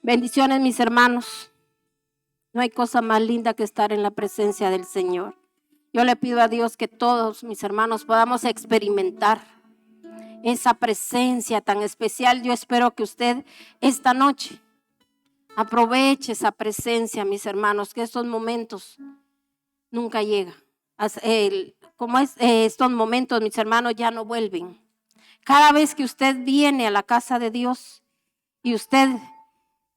Bendiciones, mis hermanos. No hay cosa más linda que estar en la presencia del Señor. Yo le pido a Dios que todos mis hermanos podamos experimentar esa presencia tan especial. Yo espero que usted esta noche aproveche esa presencia, mis hermanos, que estos momentos nunca llegan. Estos momentos, mis hermanos, ya no vuelven. Cada vez que usted viene a la casa de Dios y usted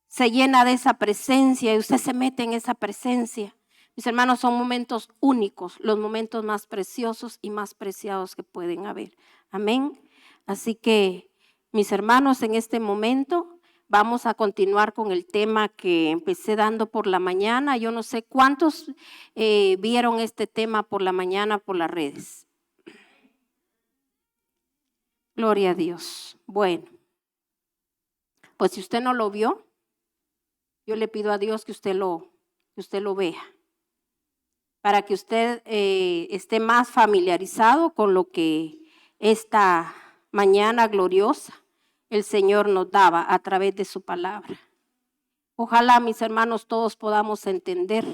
se llena de esa presencia y usted se mete en esa presencia, mis hermanos, son momentos únicos, los momentos más preciosos y más preciados que pueden haber. Amén. Así que, mis hermanos, en este momento vamos a continuar con el tema que empecé dando por la mañana. Yo no sé cuántos vieron este tema por la mañana por las redes. Gloria a Dios. Bueno, pues si usted no lo vio, yo le pido a Dios que usted lo vea, para que usted esté más familiarizado con lo que esta mañana gloriosa el Señor nos daba a través de su palabra. Ojalá, mis hermanos, todos podamos entender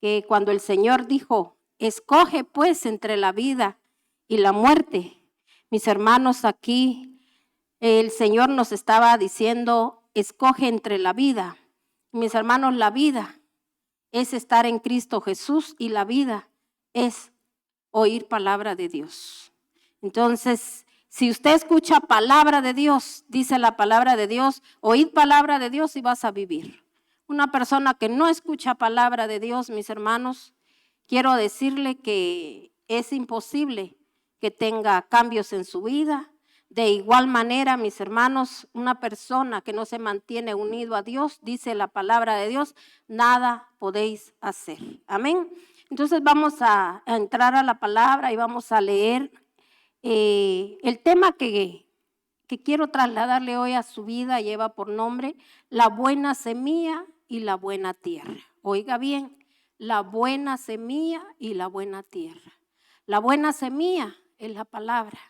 que cuando el Señor dijo, escoge pues entre la vida y la muerte, mis hermanos, aquí el Señor nos estaba diciendo, escoge entre la vida. Mis hermanos, la vida es estar en Cristo Jesús y la vida es oír palabra de Dios. Entonces, si usted escucha palabra de Dios, dice la palabra de Dios, oíd palabra de Dios y vas a vivir. Una persona que no escucha palabra de Dios, mis hermanos, quiero decirle que es imposible que tenga cambios en su vida. De igual manera, mis hermanos, una persona que no se mantiene unido a Dios, dice la palabra de Dios, nada podéis hacer. Amén. Entonces vamos a entrar a la palabra y vamos a leer el tema que quiero trasladarle hoy a su vida. Lleva por nombre la buena semilla y la buena tierra. Oiga bien, la buena semilla y la buena tierra. La buena semilla es la palabra.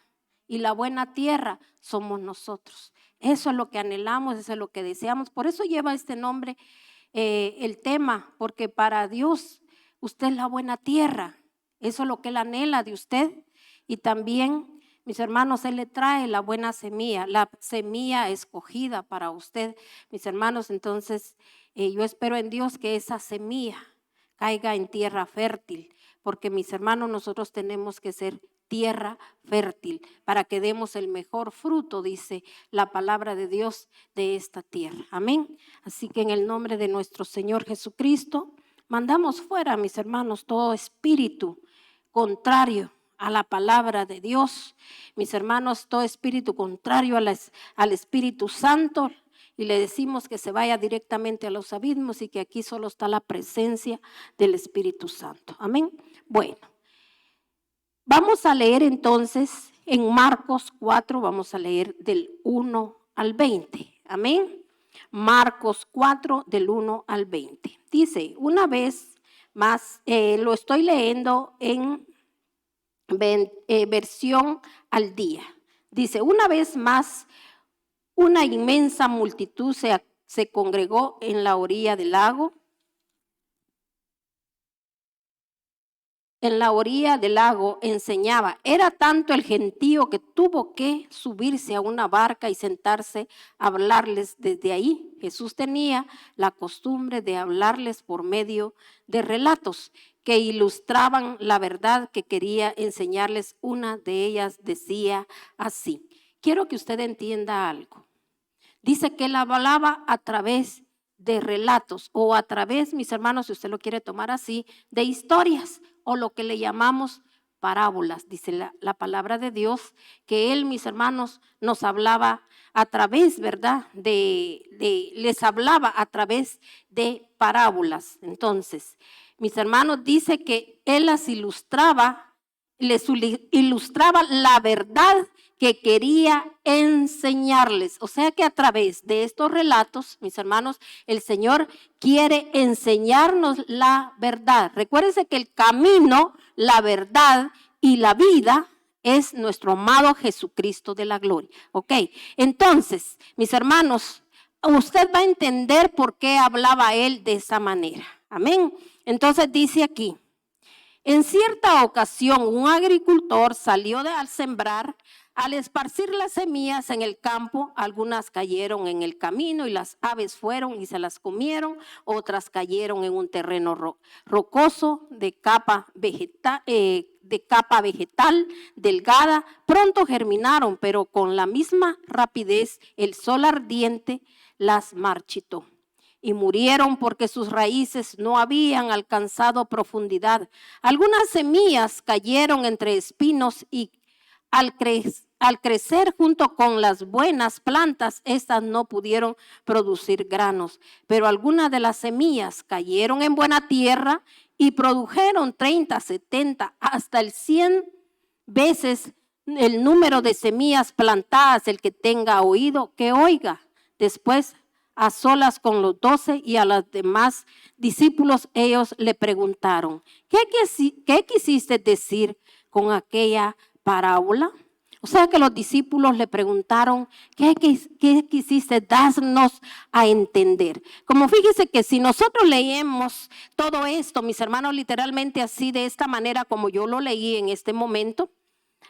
Y la buena tierra somos nosotros. Eso es lo que anhelamos, eso es lo que deseamos. Por eso lleva este nombre el tema, porque para Dios usted es la buena tierra. Eso es lo que Él anhela de usted. Y también, mis hermanos, Él le trae la buena semilla, la semilla escogida para usted, mis hermanos. Entonces, yo espero en Dios que esa semilla caiga en tierra fértil, porque mis hermanos, nosotros tenemos que ser tierra fértil para que demos el mejor fruto, dice la palabra de Dios, de esta tierra. Amén. Así que en el nombre de nuestro Señor Jesucristo, mandamos fuera, mis hermanos, todo espíritu contrario a la palabra de Dios. Mis hermanos, todo espíritu contrario al Espíritu Santo. Y le decimos que se vaya directamente a los abismos y que aquí solo está la presencia del Espíritu Santo. Amén. Bueno. Vamos a leer entonces en Marcos 4, vamos a leer del 1 al 20. Amén. Marcos 4 del 1 al 20. Dice, una vez más, lo estoy leyendo en versión al día. Dice, una vez más, una inmensa multitud se congregó en la orilla del lago. En la orilla del lago enseñaba. Era tanto el gentío que tuvo que subirse a una barca y sentarse a hablarles desde ahí. Jesús tenía la costumbre de hablarles por medio de relatos que ilustraban la verdad que quería enseñarles. Una de ellas decía así. Quiero que usted entienda algo. Dice que él hablaba a través de relatos o a través, mis hermanos, si usted lo quiere tomar así, de historias o lo que le llamamos parábolas. Dice la palabra de Dios que él, mis hermanos, nos hablaba a través, ¿verdad? Les hablaba a través de parábolas. Entonces, mis hermanos, dice que él las ilustraba, les ilustraba la verdad que quería enseñarles. O sea que a través de estos relatos, mis hermanos, el Señor quiere enseñarnos la verdad. Recuérdense que el camino, la verdad y la vida es nuestro amado Jesucristo de la gloria. Ok, entonces, mis hermanos, usted va a entender por qué hablaba él de esa manera. Amén. Entonces dice aquí, en cierta ocasión un agricultor salió al sembrar. Al esparcir las semillas en el campo, algunas cayeron en el camino y las aves fueron y se las comieron. Otras cayeron en un terreno rocoso de capa vegetal delgada. Pronto germinaron, pero con la misma rapidez el sol ardiente las marchitó. Y murieron porque sus raíces no habían alcanzado profundidad. Algunas semillas cayeron entre espinos y al crecer junto con las buenas plantas, estas no pudieron producir granos. Pero algunas de las semillas cayeron en buena tierra y produjeron 30, 70, hasta el 100 veces el número de semillas plantadas. El que tenga oído, que oiga. Después, a solas con los 12 y a los demás discípulos, ellos le preguntaron, ¿qué quisiste decir con aquella parábola? O sea que los discípulos le preguntaron, ¿qué quisiste darnos a entender? Como fíjese que si nosotros leemos todo esto, mis hermanos, literalmente así, de esta manera como yo lo leí en este momento,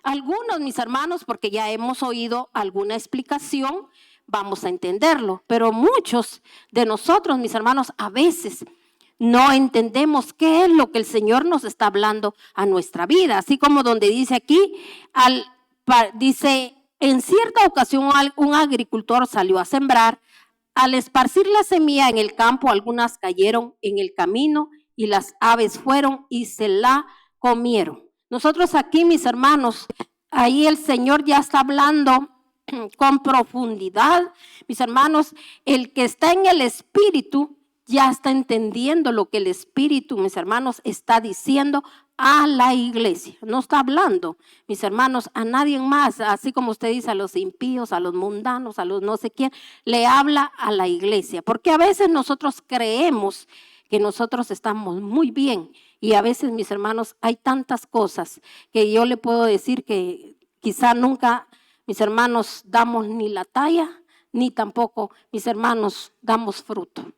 algunos, mis hermanos, porque ya hemos oído alguna explicación, vamos a entenderlo, pero muchos de nosotros, mis hermanos, a veces no entendemos qué es lo que el Señor nos está hablando a nuestra vida. Así como donde dice aquí, dice, en cierta ocasión un agricultor salió a sembrar. Al esparcir la semilla en el campo, algunas cayeron en el camino y las aves fueron y se la comieron. Nosotros aquí, mis hermanos, ahí el Señor ya está hablando con profundidad. Mis hermanos, el que está en el Espíritu ya está entendiendo lo que el Espíritu, mis hermanos, está diciendo a la iglesia. No está hablando, mis hermanos, a nadie más, así como usted dice, a los impíos, a los mundanos, a los no sé quién, le habla a la iglesia. Porque a veces nosotros creemos que nosotros estamos muy bien y a veces, mis hermanos, hay tantas cosas que yo le puedo decir que quizá nunca, mis hermanos, damos ni la talla, ni tampoco, mis hermanos, damos fruto.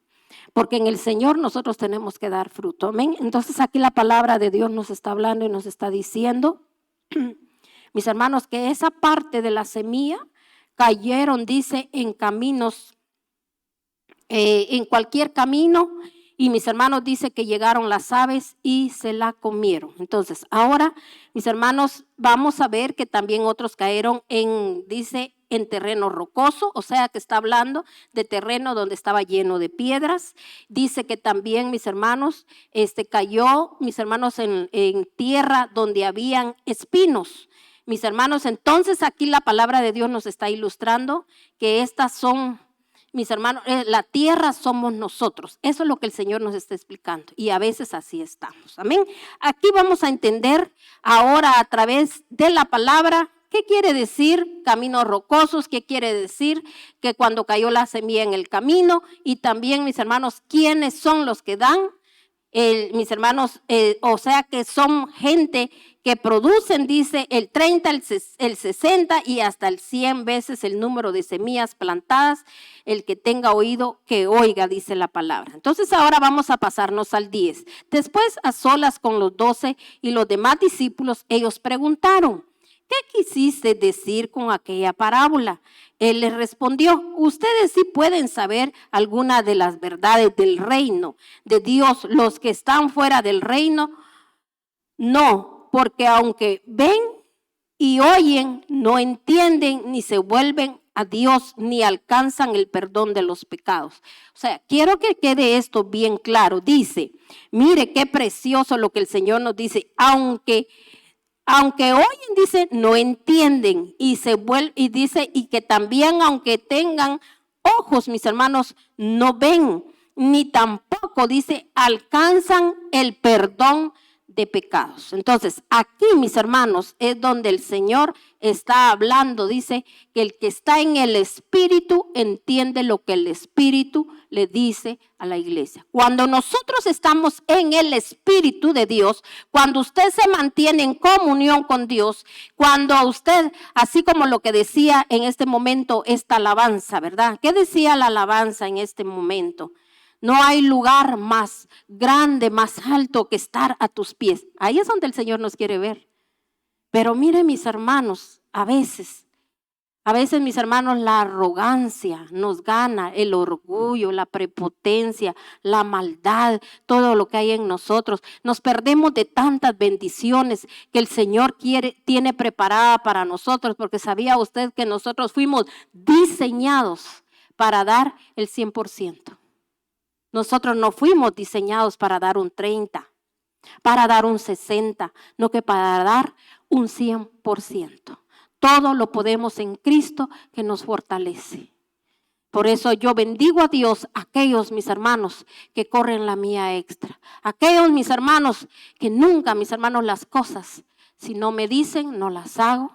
Porque en el Señor nosotros tenemos que dar fruto. Amén. Entonces aquí la palabra de Dios nos está hablando y nos está diciendo, mis hermanos, que esa parte de la semilla cayeron, dice, en caminos, en cualquier camino. Y mis hermanos, dice que llegaron las aves y se la comieron. Entonces, ahora, mis hermanos, vamos a ver que también otros cayeron dice, en terreno rocoso, o sea que está hablando de terreno donde estaba lleno de piedras. Dice que también, mis hermanos, cayó, mis hermanos, en tierra donde habían espinos. Mis hermanos, entonces aquí la palabra de Dios nos está ilustrando que estas son, mis hermanos, la tierra somos nosotros. Eso es lo que el Señor nos está explicando y a veces así estamos. Amén. Aquí vamos a entender ahora a través de la palabra qué quiere decir caminos rocosos, qué quiere decir que cuando cayó la semilla en el camino y también, mis hermanos, quiénes son los que dan, mis hermanos, o sea que son gente que producen, dice, el 30, el 60 y hasta el 100 veces el número de semillas plantadas. El que tenga oído, que oiga, dice la palabra. Entonces ahora vamos a pasarnos al 10. Después, a solas con los 12 y los demás discípulos, ellos preguntaron, ¿qué quisiste decir con aquella parábola? Él les respondió, ustedes sí pueden saber alguna de las verdades del reino de Dios. Los que están fuera del reino, no, porque aunque ven y oyen, no entienden ni se vuelven a Dios ni alcanzan el perdón de los pecados. O sea, quiero que quede esto bien claro. Dice, mire qué precioso lo que el Señor nos dice, aunque oyen, dice, no entienden y se vuelven, y dice, y que también aunque tengan ojos, mis hermanos, no ven, ni tampoco, dice, alcanzan el perdón de pecados. Entonces, aquí, mis hermanos, es donde el Señor está hablando. Dice que el que está en el Espíritu entiende lo que el Espíritu le dice a la iglesia. Cuando nosotros estamos en el Espíritu de Dios, cuando usted se mantiene en comunión con Dios, cuando usted, así como lo que decía en este momento esta alabanza, ¿verdad? ¿Qué decía la alabanza en este momento? No hay lugar más grande, más alto que estar a tus pies. Ahí es donde el Señor nos quiere ver. Pero mire, mis hermanos, a veces, mis hermanos, la arrogancia nos gana, el orgullo, la prepotencia, la maldad, todo lo que hay en nosotros. Nos perdemos de tantas bendiciones que el Señor tiene preparada para nosotros, porque sabía usted que nosotros fuimos diseñados para dar el 100%. Nosotros no fuimos diseñados para dar un 30, para dar un 60, no, que para dar un 100%. Todo lo podemos en Cristo que nos fortalece. Por eso yo bendigo a Dios, aquellos mis hermanos que corren la mía extra. Aquellos mis hermanos que nunca, mis hermanos, las cosas, si no me dicen, no las hago.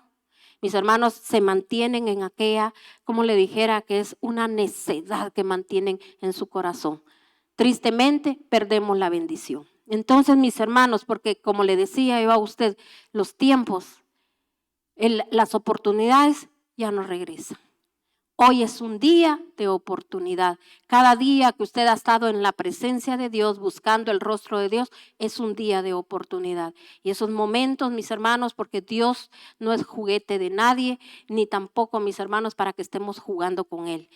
Mis hermanos se mantienen en aquella, como le dijera, que es una necedad que mantienen en su corazón. Tristemente perdemos la bendición. Entonces, mis hermanos, porque como le decía yo a usted, los tiempos, las oportunidades ya no regresan. Hoy es un día de oportunidad. Cada día que usted ha estado en la presencia de Dios, buscando el rostro de Dios, es un día de oportunidad. Y esos momentos, mis hermanos, porque Dios no es juguete de nadie, ni tampoco, mis hermanos, para que estemos jugando con Él.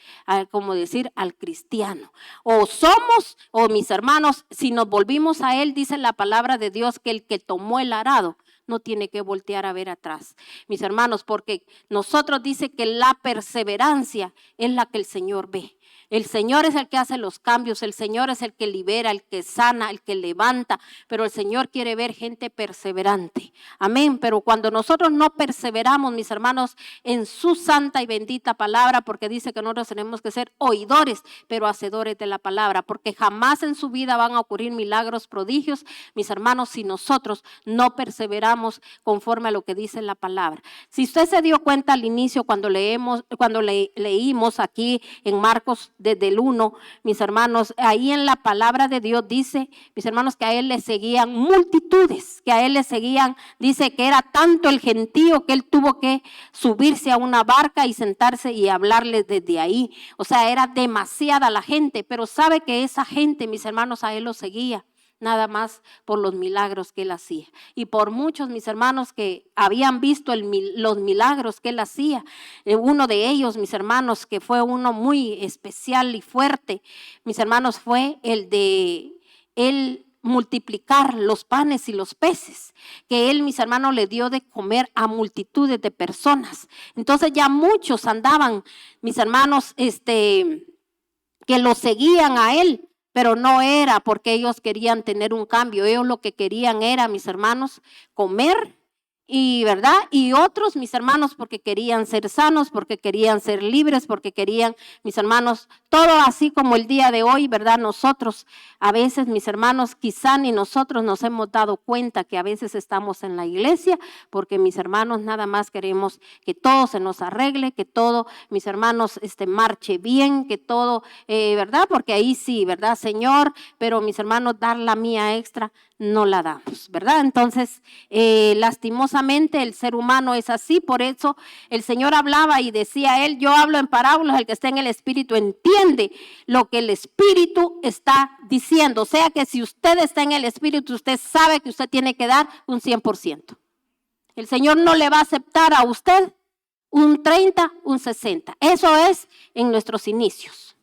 Como decir, al cristiano. O somos, o mis hermanos, si nos volvimos a Él, dice la palabra de Dios, que el que tomó el arado no tiene que voltear a ver atrás, mis hermanos, porque nosotros dice que la perseverancia es la que el Señor ve. El Señor es el que hace los cambios, el Señor es el que libera, el que sana, el que levanta, pero el Señor quiere ver gente perseverante. Amén. Pero cuando nosotros no perseveramos, mis hermanos, en su santa y bendita palabra, porque dice que nosotros tenemos que ser oidores, pero hacedores de la palabra, porque jamás en su vida van a ocurrir milagros, prodigios, mis hermanos, si nosotros no perseveramos conforme a lo que dice la palabra. Si usted se dio cuenta al inicio cuando leímos aquí en Marcos desde el 1, mis hermanos, ahí en la palabra de Dios dice, mis hermanos, que a él le seguían multitudes, que a él le seguían, dice que era tanto el gentío que él tuvo que subirse a una barca y sentarse y hablarles desde ahí. O sea, era demasiada la gente, pero sabe que esa gente, mis hermanos, a él lo seguía. Nada más por los milagros que él hacía. Y por muchos, mis hermanos, que habían visto los milagros que él hacía. Uno de ellos, mis hermanos, que fue uno muy especial y fuerte, mis hermanos, fue el de él multiplicar los panes y los peces, que él, mis hermanos, le dio de comer a multitudes de personas. Entonces ya muchos andaban, mis hermanos, que lo seguían a él. Pero no era porque ellos querían tener un cambio. Ellos lo que querían era, mis hermanos, comer y, ¿verdad? Y otros, mis hermanos, porque querían ser sanos, porque querían ser libres, porque querían, mis hermanos, todo así como el día de hoy, ¿verdad? Nosotros, a veces, mis hermanos, quizá ni nosotros nos hemos dado cuenta que a veces estamos en la iglesia, porque mis hermanos nada más queremos que todo se nos arregle, que todo, mis hermanos, marche bien, que todo, ¿verdad? Porque ahí sí, ¿verdad, Señor? Pero mis hermanos, dar la mía extra no la damos, ¿verdad? Entonces, lastimosamente el ser humano es así. Por eso el Señor hablaba y decía él, yo hablo en parábolas, el que está en el Espíritu entiende lo que el Espíritu está diciendo. O sea que si usted está en el Espíritu, usted sabe que usted tiene que dar un 100%. El Señor no le va a aceptar a usted un 30, un 60. Eso es en nuestros inicios.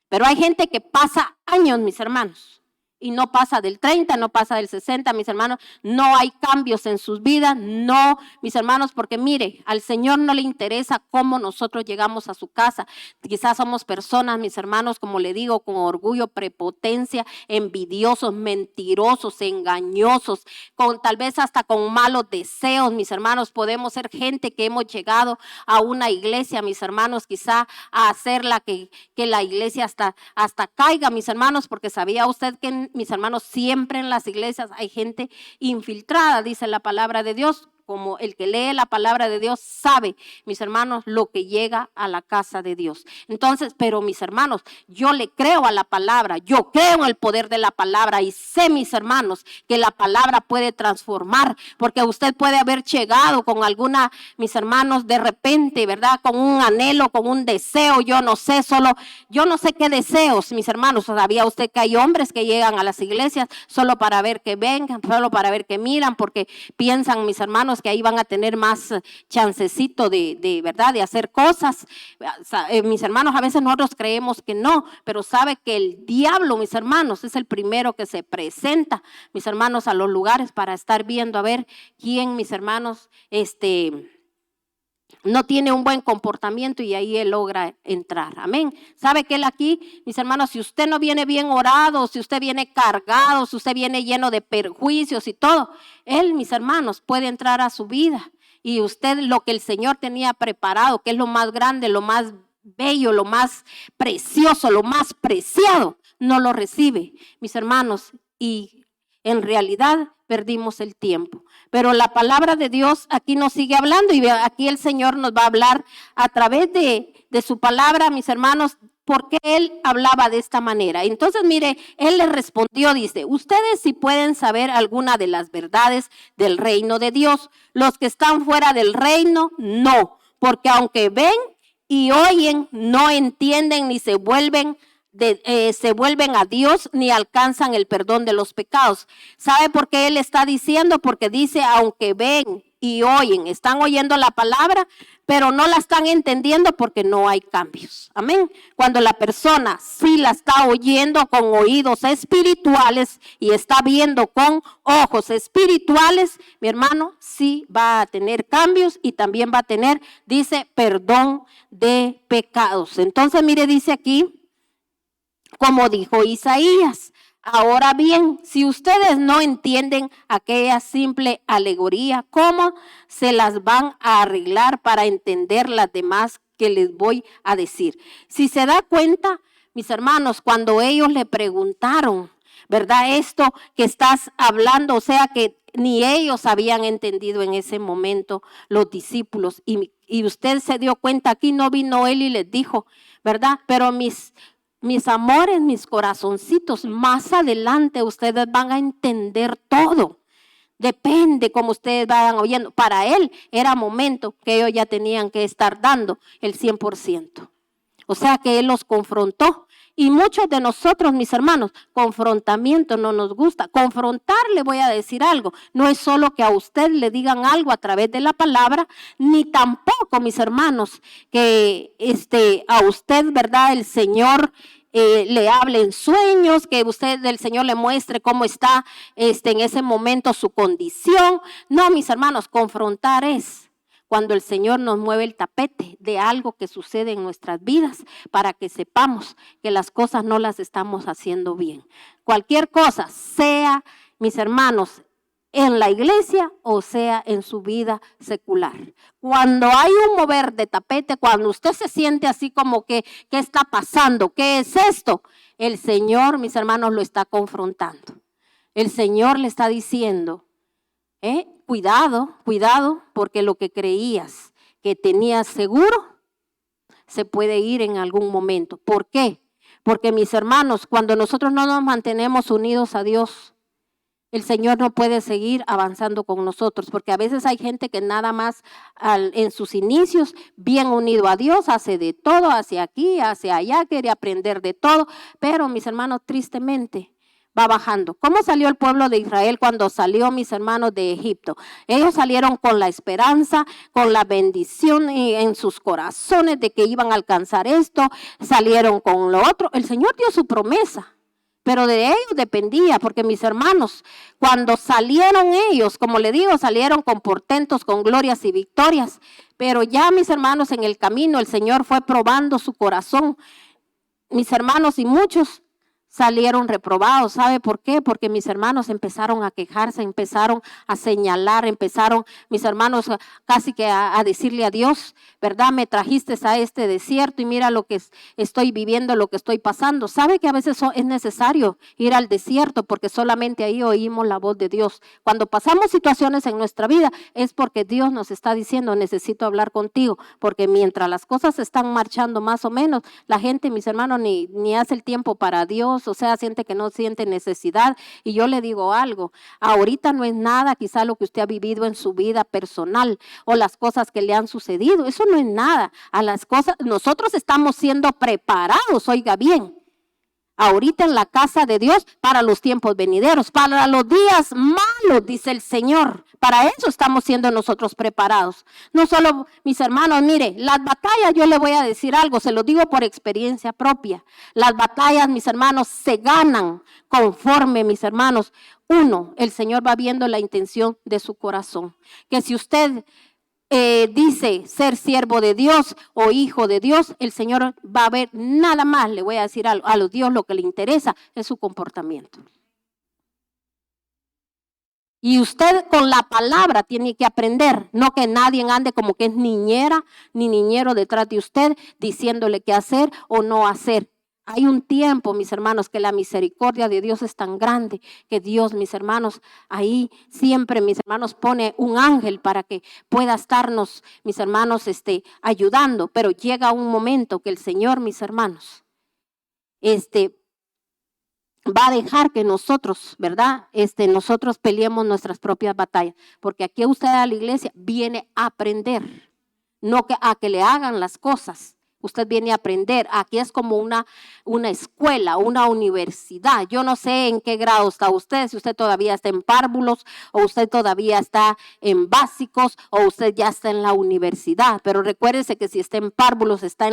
Pero hay gente que pasa años, mis hermanos, y no pasa del 30, no pasa del 60, mis hermanos, no hay cambios en sus vidas, no, mis hermanos, porque mire, al Señor no le interesa cómo nosotros llegamos a su casa. Quizás somos personas, mis hermanos, como le digo, con orgullo, prepotencia, envidiosos, mentirosos, engañosos, con tal vez hasta con malos deseos, mis hermanos. Podemos ser gente que hemos llegado a una iglesia, mis hermanos, quizá a hacerla que la iglesia hasta caiga, mis hermanos, porque sabía usted que mis hermanos, siempre en las iglesias hay gente infiltrada, dice la palabra de Dios. Como el que lee la palabra de Dios sabe, mis hermanos, lo que llega a la casa de Dios. Entonces, pero mis hermanos, yo le creo a la palabra, yo creo en el poder de la palabra y sé, mis hermanos, que la palabra puede transformar, porque usted puede haber llegado con alguna, mis hermanos, de repente, ¿verdad? Con un anhelo, con un deseo, yo no sé qué deseos, mis hermanos. ¿Sabía usted que hay hombres que llegan a las iglesias solo para ver que vengan, solo para ver que miran, porque piensan, mis hermanos, que ahí van a tener más chancecito de verdad, de hacer cosas? Mis hermanos, a veces nosotros creemos que no, pero sabe que el diablo, mis hermanos, es el primero que se presenta, mis hermanos, a los lugares para estar viendo a ver quién, mis hermanos, no tiene un buen comportamiento, y ahí él logra entrar. Amén. ¿Sabe que él aquí, mis hermanos, si usted no viene bien orado, si usted viene cargado, si usted viene lleno de perjuicios y todo, él, mis hermanos, puede entrar a su vida, y usted lo que el Señor tenía preparado, que es lo más grande, lo más bello, lo más precioso, lo más preciado, no lo recibe, mis hermanos, y en realidad perdimos el tiempo. Pero la palabra de Dios aquí nos sigue hablando, y aquí el Señor nos va a hablar a través de su palabra, mis hermanos, porque Él hablaba de esta manera. Entonces, mire, Él le respondió, dice: ustedes sí pueden saber alguna de las verdades del reino de Dios. Los que están fuera del reino, no, porque aunque ven y oyen, no entienden ni se vuelven a Dios, ni alcanzan el perdón de los pecados. ¿Sabe por qué él está diciendo? Porque dice, aunque ven y oyen, están oyendo la palabra, pero no la están entendiendo porque no hay cambios. Amén. Cuando la persona sí la está oyendo con oídos espirituales y está viendo con ojos espirituales, mi hermano, sí va a tener cambios, y también va a tener, dice, perdón de pecados. Entonces, mire, dice aquí, como dijo Isaías: ahora bien, si ustedes no entienden aquella simple alegoría, ¿cómo se las van a arreglar para entender las demás que les voy a decir? Si se da cuenta, mis hermanos, cuando ellos le preguntaron, ¿verdad? Esto que estás hablando, o sea que ni ellos habían entendido en ese momento, los discípulos, y usted se dio cuenta, aquí no vino él y les dijo, ¿verdad? Pero mis amores, mis corazoncitos, más adelante ustedes van a entender todo. Depende como ustedes vayan oyendo. Para él era momento que ellos ya tenían que estar dando el 100%. O sea que él los confrontó. Y muchos de nosotros, mis hermanos, confrontamiento no nos gusta. Confrontar, le voy a decir algo, no es solo que a usted le digan algo a través de la palabra, ni tampoco, mis hermanos, que a usted, ¿verdad?, el Señor le hable en sueños, que usted, el Señor, le muestre cómo está en ese momento su condición. No, mis hermanos, confrontar es cuando el Señor nos mueve el tapete de algo que sucede en nuestras vidas, para que sepamos que las cosas no las estamos haciendo bien. Cualquier cosa, sea, mis hermanos, en la iglesia o sea en su vida secular. Cuando hay un mover de tapete, cuando usted se siente así como que, ¿qué está pasando? ¿Qué es esto? El Señor, mis hermanos, lo está confrontando. El Señor le está diciendo, cuidado, porque lo que creías que tenías seguro se puede ir en algún momento. ¿Por qué? Porque, mis hermanos, cuando nosotros no nos mantenemos unidos a Dios, el Señor no puede seguir avanzando con nosotros, porque a veces hay gente que nada más en sus inicios, bien unido a Dios, hace de todo, hacia aquí, hacia allá, quiere aprender de todo, pero, mis hermanos, tristemente va bajando. ¿Cómo salió el pueblo de Israel cuando salió, mis hermanos, de Egipto? Ellos salieron con la esperanza, con la bendición en sus corazones de que iban a alcanzar esto, salieron con lo otro. El Señor dio su promesa, pero de ellos dependía, porque, mis hermanos, cuando salieron ellos, como le digo, salieron con portentos, con glorias y victorias, pero ya, mis hermanos, en el camino el Señor fue probando su corazón, mis hermanos, y muchos salieron reprobados. ¿Sabe por qué? Porque mis hermanos empezaron a quejarse, empezaron a señalar, empezaron mis hermanos casi que a decirle a Dios, ¿verdad? Me trajiste a este desierto y mira lo que estoy viviendo, lo que estoy pasando. ¿Sabe que a veces es necesario ir al desierto? Porque solamente ahí oímos la voz de Dios. Cuando pasamos situaciones en nuestra vida es porque Dios nos está diciendo, necesito hablar contigo, porque mientras las cosas están marchando más o menos, la gente, mis hermanos, ni hace el tiempo para Dios, o sea, siente que no siente necesidad. Y yo le digo algo, ahorita no es nada quizá lo que usted ha vivido en su vida personal o las cosas que le han sucedido, eso no es nada. A las cosas, nosotros estamos siendo preparados, oiga bien, ahorita en la casa de Dios para los tiempos venideros, para los días malos, dice el Señor. Para eso estamos siendo nosotros preparados. No solo, mis hermanos, mire, las batallas, yo le voy a decir algo, se lo digo por experiencia propia. Las batallas, mis hermanos, se ganan conforme, mis hermanos. Uno, el Señor va viendo la intención de su corazón. Que si usted dice ser siervo de Dios o hijo de Dios, el Señor va a ver nada más, le voy a decir a los Dios lo que le interesa es su comportamiento. Y usted con la palabra tiene que aprender, no que nadie ande como que es niñera ni niñero detrás de usted diciéndole qué hacer o no hacer. Hay un tiempo, mis hermanos, que la misericordia de Dios es tan grande que Dios, mis hermanos, ahí siempre, mis hermanos, pone un ángel para que pueda estarnos, mis hermanos, ayudando. Pero llega un momento que el Señor, mis hermanos, va a dejar que nosotros, ¿verdad? Nosotros peleemos nuestras propias batallas. Porque aquí usted a la iglesia viene a aprender, no a que le hagan las cosas. Usted viene a aprender. Aquí es como una escuela, una universidad. Yo no sé en qué grado está usted, si usted todavía está en párvulos o usted todavía está en básicos o usted ya está en la universidad. Pero recuérdese que si está en párvulos, está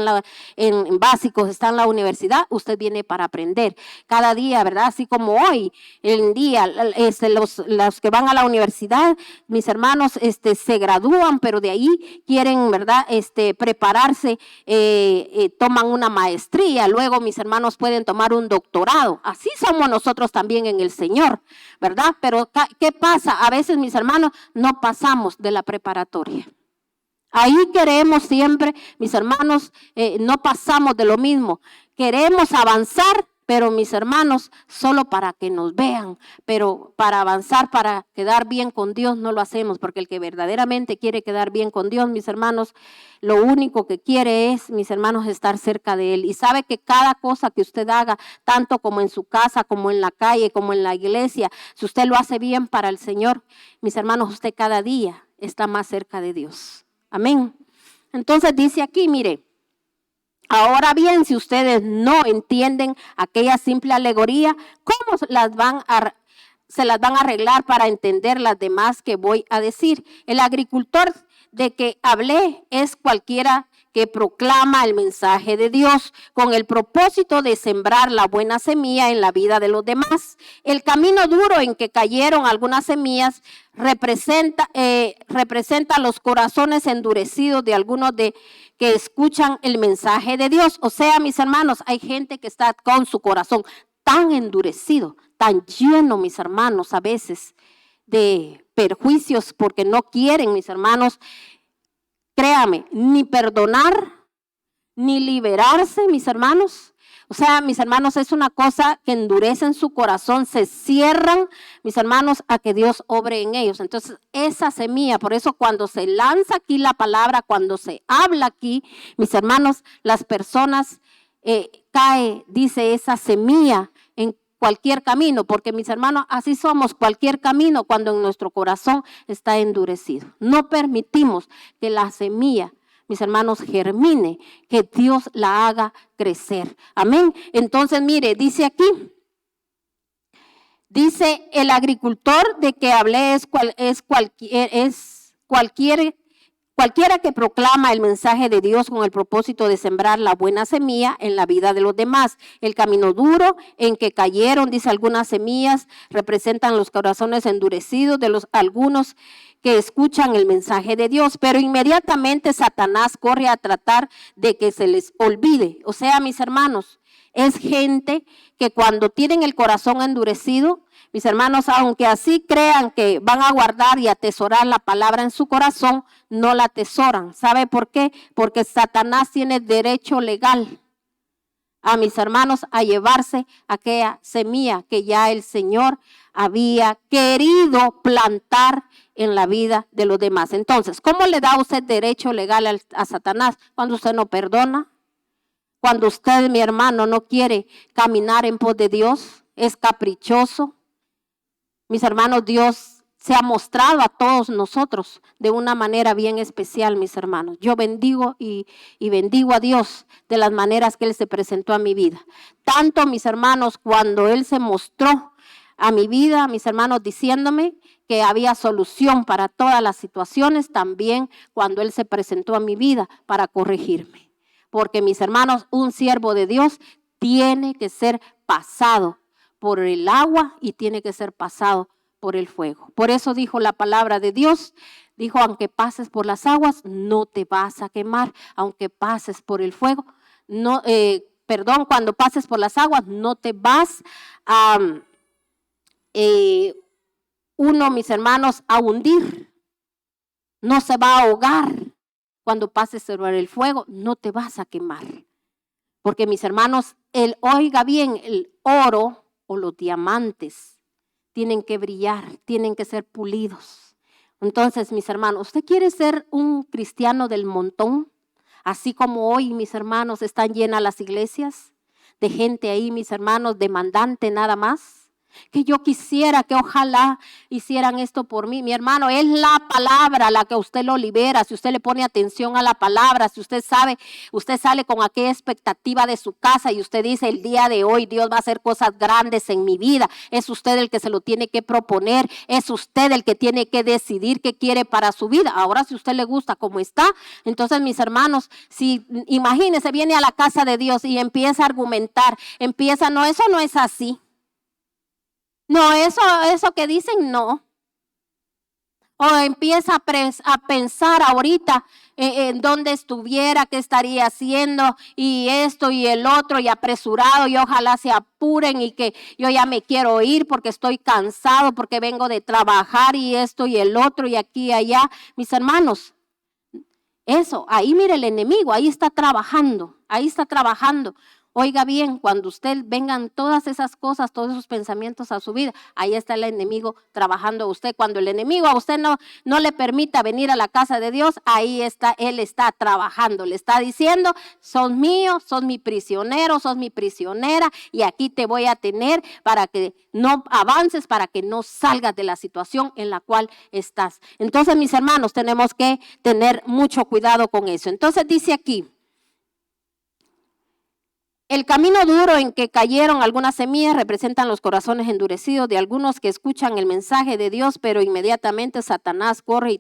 en básicos, está en la universidad, usted viene para aprender. Cada día, ¿verdad? Así como hoy, el día, los que van a la universidad, mis hermanos, se gradúan, pero de ahí quieren, ¿verdad? Prepararse, toman una maestría, luego mis hermanos pueden tomar un doctorado. Así somos nosotros también en el Señor, ¿verdad? Pero ¿qué pasa? A veces, mis hermanos, no pasamos de la preparatoria. Ahí queremos siempre, mis hermanos, no pasamos de lo mismo. Queremos avanzar, pero mis hermanos, solo para que nos vean, pero para avanzar, para quedar bien con Dios no lo hacemos, porque el que verdaderamente quiere quedar bien con Dios, mis hermanos, lo único que quiere es, mis hermanos, estar cerca de Él. Y sabe que cada cosa que usted haga, tanto como en su casa, como en la calle, como en la iglesia, si usted lo hace bien para el Señor, mis hermanos, usted cada día está más cerca de Dios. Amén. Entonces dice aquí, mire, ahora bien, si ustedes no entienden aquella simple alegoría, ¿cómo se las van a arreglar para entender las demás que voy a decir? El agricultor de que hablé es cualquiera que proclama el mensaje de Dios con el propósito de sembrar la buena semilla en la vida de los demás. El camino duro en que cayeron algunas semillas representa los corazones endurecidos de algunos que escuchan el mensaje de Dios. O sea, mis hermanos, hay gente que está con su corazón tan endurecido, tan lleno, mis hermanos, a veces de perjuicios porque no quieren, mis hermanos, créame, ni perdonar, ni liberarse, mis hermanos. O sea, mis hermanos, es una cosa que endurece en su corazón, se cierran, mis hermanos, a que Dios obre en ellos. Entonces, esa semilla, por eso cuando se lanza aquí la palabra, cuando se habla aquí, mis hermanos, las personas cae, dice esa semilla en cualquier camino, porque mis hermanos, así somos, cualquier camino cuando en nuestro corazón está endurecido. No permitimos que la semilla, mis hermanos, germine, que Dios la haga crecer. Amén. Entonces, mire, dice aquí, dice el agricultor de que hablé es cualquiera que proclama el mensaje de Dios con el propósito de sembrar la buena semilla en la vida de los demás. El camino duro en que cayeron, dice, algunas semillas representan los corazones endurecidos de los algunos que escuchan el mensaje de Dios, pero inmediatamente Satanás corre a tratar de que se les olvide. O sea, mis hermanos, es gente que cuando tienen el corazón endurecido, mis hermanos, aunque así crean que van a guardar y atesorar la palabra en su corazón, no la atesoran. ¿Sabe por qué? Porque Satanás tiene derecho legal a mis hermanos a llevarse aquella semilla que ya el Señor había querido plantar en la vida de los demás. Entonces, ¿cómo le da usted derecho legal a Satanás? Cuando usted no perdona, cuando usted, mi hermano, no quiere caminar en pos de Dios, es caprichoso. Mis hermanos, Dios se ha mostrado a todos nosotros de una manera bien especial, mis hermanos. Yo bendigo y bendigo a Dios de las maneras que Él se presentó a mi vida. Tanto, mis hermanos, cuando Él se mostró a mi vida, mis hermanos, diciéndome que había solución para todas las situaciones, también cuando Él se presentó a mi vida para corregirme. Porque, mis hermanos, un siervo de Dios tiene que ser pasado por el agua y tiene que ser pasado por el fuego. Por eso dijo la palabra de Dios, dijo, aunque pases por las aguas, no te vas a quemar. Aunque pases por el fuego, cuando pases por las aguas, no te vas a, mis hermanos, a hundir. No se va a ahogar. Cuando pases por el fuego, no te vas a quemar. Porque, mis hermanos, oiga bien, el oro o los diamantes tienen que brillar, tienen que ser pulidos. Entonces, mis hermanos, ¿usted quiere ser un cristiano del montón? Así como hoy, mis hermanos, están llenas las iglesias de gente ahí, mis hermanos, demandante nada más. Que yo quisiera que ojalá hicieran esto por mí. Mi hermano, es la palabra la que a usted lo libera. Si usted le pone atención a la palabra, si usted sabe, usted sale con aquella expectativa de su casa y usted dice, el día de hoy Dios va a hacer cosas grandes en mi vida. Es usted el que se lo tiene que proponer. Es usted el que tiene que decidir qué quiere para su vida. Ahora, si a usted le gusta como está, entonces, mis hermanos, si imagínese, viene a la casa de Dios y empieza a argumentar, no, eso no es así. No, eso que dicen, no. O empieza a pensar ahorita en dónde estuviera, qué estaría haciendo, y esto y el otro, y apresurado, y ojalá se apuren, y que yo ya me quiero ir porque estoy cansado, porque vengo de trabajar, y esto y el otro, y aquí y allá. Mis hermanos, eso, ahí mire el enemigo, ahí está trabajando. Oiga bien, cuando usted vengan todas esas cosas, todos esos pensamientos a su vida, ahí está el enemigo trabajando a usted. Cuando el enemigo a usted no le permita venir a la casa de Dios, ahí está, él está trabajando. Le está diciendo, son míos, son mi prisionero, sos mi prisionera, y aquí te voy a tener para que no avances, para que no salgas de la situación en la cual estás. Entonces, mis hermanos, tenemos que tener mucho cuidado con eso. Entonces dice aquí, el camino duro en que cayeron algunas semillas representan los corazones endurecidos de algunos que escuchan el mensaje de Dios, pero inmediatamente Satanás corre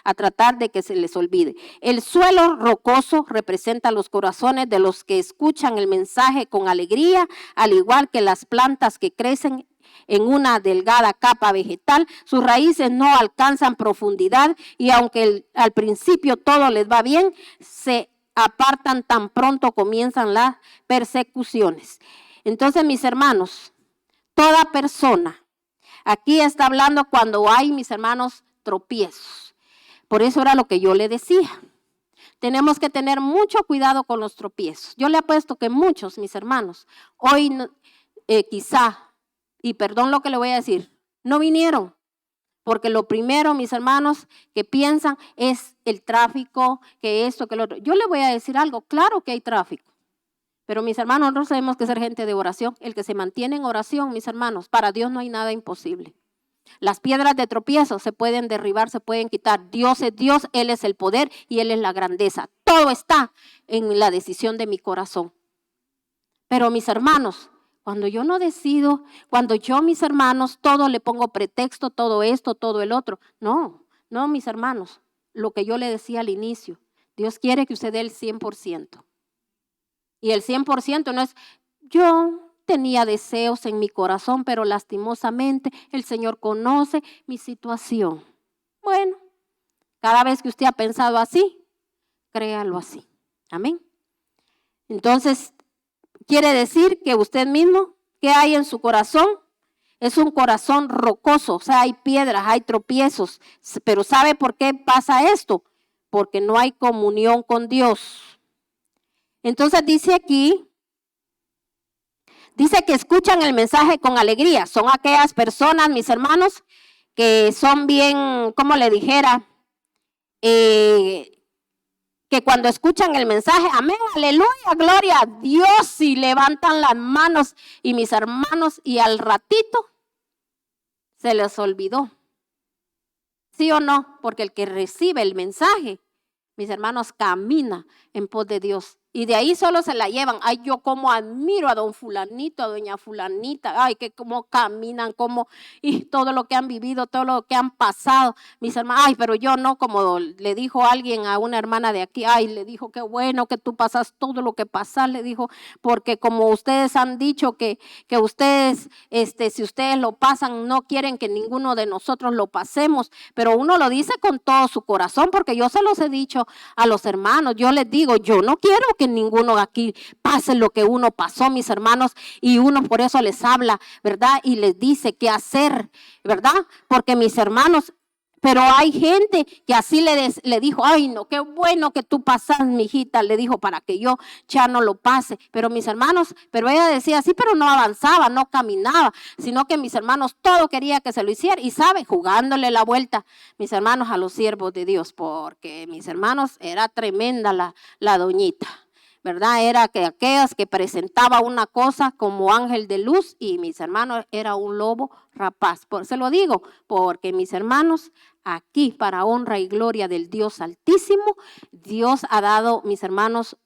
a tratar de que se les olvide. El suelo rocoso representa los corazones de los que escuchan el mensaje con alegría, al igual que las plantas que crecen en una delgada capa vegetal. Sus raíces no alcanzan profundidad y aunque al principio todo les va bien, se apartan tan pronto comienzan las persecuciones. Entonces, mis hermanos, toda persona, aquí está hablando cuando hay, mis hermanos, tropiezos. Por eso era lo que yo le decía. Tenemos que tener mucho cuidado con los tropiezos. Yo le apuesto que muchos, mis hermanos, hoy quizá, y perdón lo que le voy a decir, no vinieron. Porque lo primero, mis hermanos, que piensan es el tráfico, que esto, que lo otro. Yo le voy a decir algo, claro que hay tráfico. Pero mis hermanos, nosotros tenemos que ser gente de oración. El que se mantiene en oración, mis hermanos, para Dios no hay nada imposible. Las piedras de tropiezo se pueden derribar, se pueden quitar. Dios es Dios, Él es el poder y Él es la grandeza. Todo está en la decisión de mi corazón. Pero mis hermanos, cuando yo no decido, cuando yo, mis hermanos, todo le pongo pretexto, todo esto, todo el otro. No, mis hermanos, lo que yo le decía al inicio, Dios quiere que usted dé el 100%. Y el 100% no es, yo tenía deseos en mi corazón, pero lastimosamente el Señor conoce mi situación. Bueno, cada vez que usted ha pensado así, créalo así. Amén. Entonces, quiere decir que usted mismo, ¿qué hay en su corazón? Es un corazón rocoso, o sea, hay piedras, hay tropiezos. Pero ¿sabe por qué pasa esto? Porque no hay comunión con Dios. Entonces dice aquí, dice que escuchan el mensaje con alegría. Son aquellas personas, mis hermanos, que son bien, como le dijera, que cuando escuchan el mensaje, amén, aleluya, gloria a Dios, y levantan las manos, y mis hermanos, y al ratito se les olvidó. ¿Sí o no? Porque el que recibe el mensaje, mis hermanos, camina en pos de Dios. Y de ahí solo se la llevan. Ay, yo como admiro a don fulanito, a doña fulanita. Ay, que cómo caminan, cómo, y todo lo que han vivido, todo lo que han pasado. Mis hermanos, ay, pero yo no, como le dijo alguien a una hermana de aquí. Ay, le dijo, qué bueno que tú pasas todo lo que pasas. Le dijo, porque como ustedes han dicho que ustedes, si ustedes lo pasan, no quieren que ninguno de nosotros lo pasemos. Pero uno lo dice con todo su corazón, porque yo se los he dicho a los hermanos. Yo les digo, yo no quiero que ninguno aquí pase lo que uno pasó, mis hermanos, y uno por eso les habla, ¿verdad? Y les dice qué hacer, ¿verdad? Porque mis hermanos, pero hay gente que así le dijo, ay no, qué bueno que tú pasas, mijita, le dijo, para que yo ya no lo pase. Pero mis hermanos, pero ella decía así, pero no avanzaba, no caminaba, sino que mis hermanos todo quería que se lo hiciera. Y sabe, jugándole la vuelta, mis hermanos, a los siervos de Dios, porque mis hermanos, era tremenda la doñita, ¿verdad? Era que aquellas que presentaba una cosa como ángel de luz, y mis hermanos, era un lobo rapaz. Se lo digo porque mis hermanos, aquí para honra y gloria del Dios Altísimo, Dios ha dado, mis hermanos,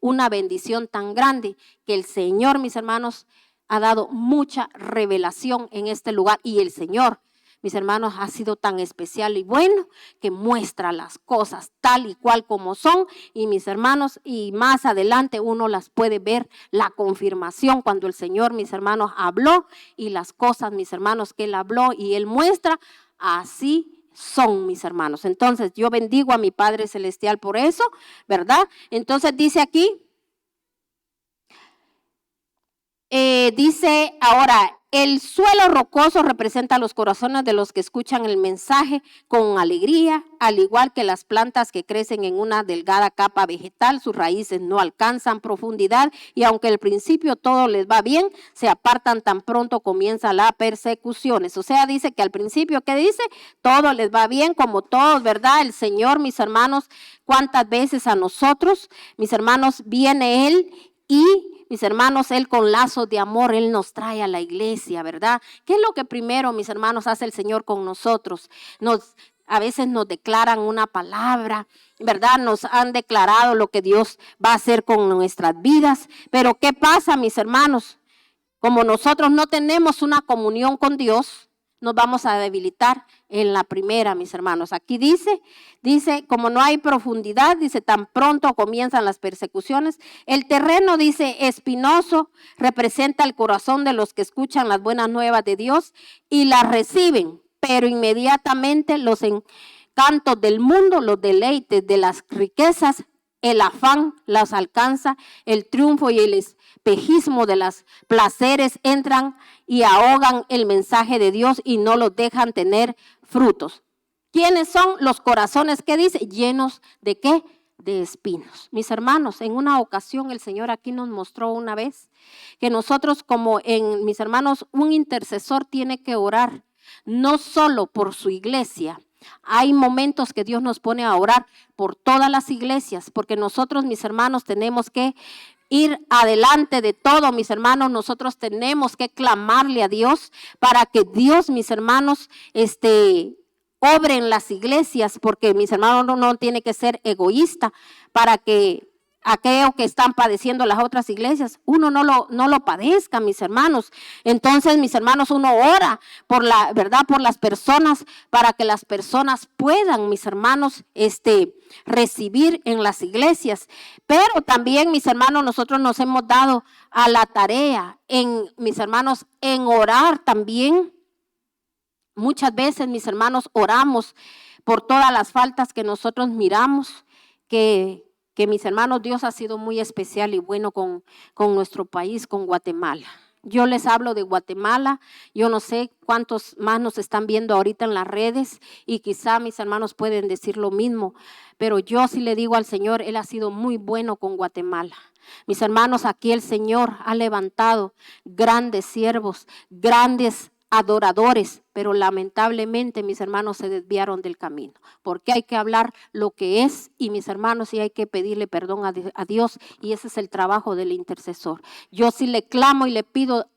una bendición tan grande que el Señor, mis hermanos, ha dado mucha revelación en este lugar, y el Señor, mis hermanos, ha sido tan especial y bueno que muestra las cosas tal y cual como son. Y mis hermanos, y más adelante uno las puede ver, la confirmación cuando el Señor, mis hermanos, habló, y las cosas, mis hermanos, que Él habló y Él muestra, así son, mis hermanos. Entonces yo bendigo a mi Padre Celestial por eso, ¿verdad? Entonces dice aquí, dice ahora, el suelo rocoso representa los corazones de los que escuchan el mensaje con alegría, al igual que las plantas que crecen en una delgada capa vegetal, sus raíces no alcanzan profundidad, y aunque al principio todo les va bien, se apartan tan pronto comienza la persecuciones. O sea, dice que al principio, ¿qué dice? Todo les va bien, como todos, ¿verdad? El Señor, mis hermanos, cuántas veces a nosotros, mis hermanos, viene Él y mis hermanos, Él con lazos de amor, Él nos trae a la iglesia, ¿verdad? ¿Qué es lo que primero, mis hermanos, hace el Señor con nosotros? A veces nos declaran una palabra, ¿verdad? Nos han declarado lo que Dios va a hacer con nuestras vidas. Pero ¿qué pasa, mis hermanos? Como nosotros no tenemos una comunión con Dios, nos vamos a debilitar en la primera, mis hermanos. Aquí dice, como no hay profundidad, dice, tan pronto comienzan las persecuciones. El terreno, dice, espinoso, representa el corazón de los que escuchan las buenas nuevas de Dios y las reciben, pero inmediatamente los encantos del mundo, los deleites de las riquezas, el afán las alcanza, el triunfo y el espejismo de los placeres entran y ahogan el mensaje de Dios y no los dejan tener frutos. ¿Quiénes son los corazones? ¿Qué dice? Llenos de ¿qué? De espinos. Mis hermanos, en una ocasión el Señor aquí nos mostró una vez que nosotros mis hermanos, un intercesor tiene que orar no solo por su iglesia. Hay momentos que Dios nos pone a orar por todas las iglesias, porque nosotros, mis hermanos, tenemos que ir adelante de todo, mis hermanos. Nosotros tenemos que clamarle a Dios para que Dios, mis hermanos, obre en las iglesias, porque mis hermanos no tiene que ser egoísta para que aquello que están padeciendo las otras iglesias, uno no lo padezca, mis hermanos. Entonces, mis hermanos, uno ora por la verdad, por las personas, para que las personas puedan, mis hermanos, recibir en las iglesias. Pero también, mis hermanos, nosotros nos hemos dado a la tarea, mis hermanos, en orar también Muchas veces, mis hermanos, oramos por todas las faltas que nosotros miramos, que mis hermanos, Dios ha sido muy especial y bueno con nuestro país, con Guatemala. Yo les hablo de Guatemala, yo no sé cuántos más nos están viendo ahorita en las redes y quizá mis hermanos pueden decir lo mismo, pero yo sí le digo al Señor, Él ha sido muy bueno con Guatemala. Mis hermanos, aquí el Señor ha levantado grandes siervos, grandes adoradores, pero lamentablemente mis hermanos se desviaron del camino, porque hay que hablar lo que es y mis hermanos y hay que pedirle perdón a Dios y ese es el trabajo del intercesor. Yo sí le clamo y le pido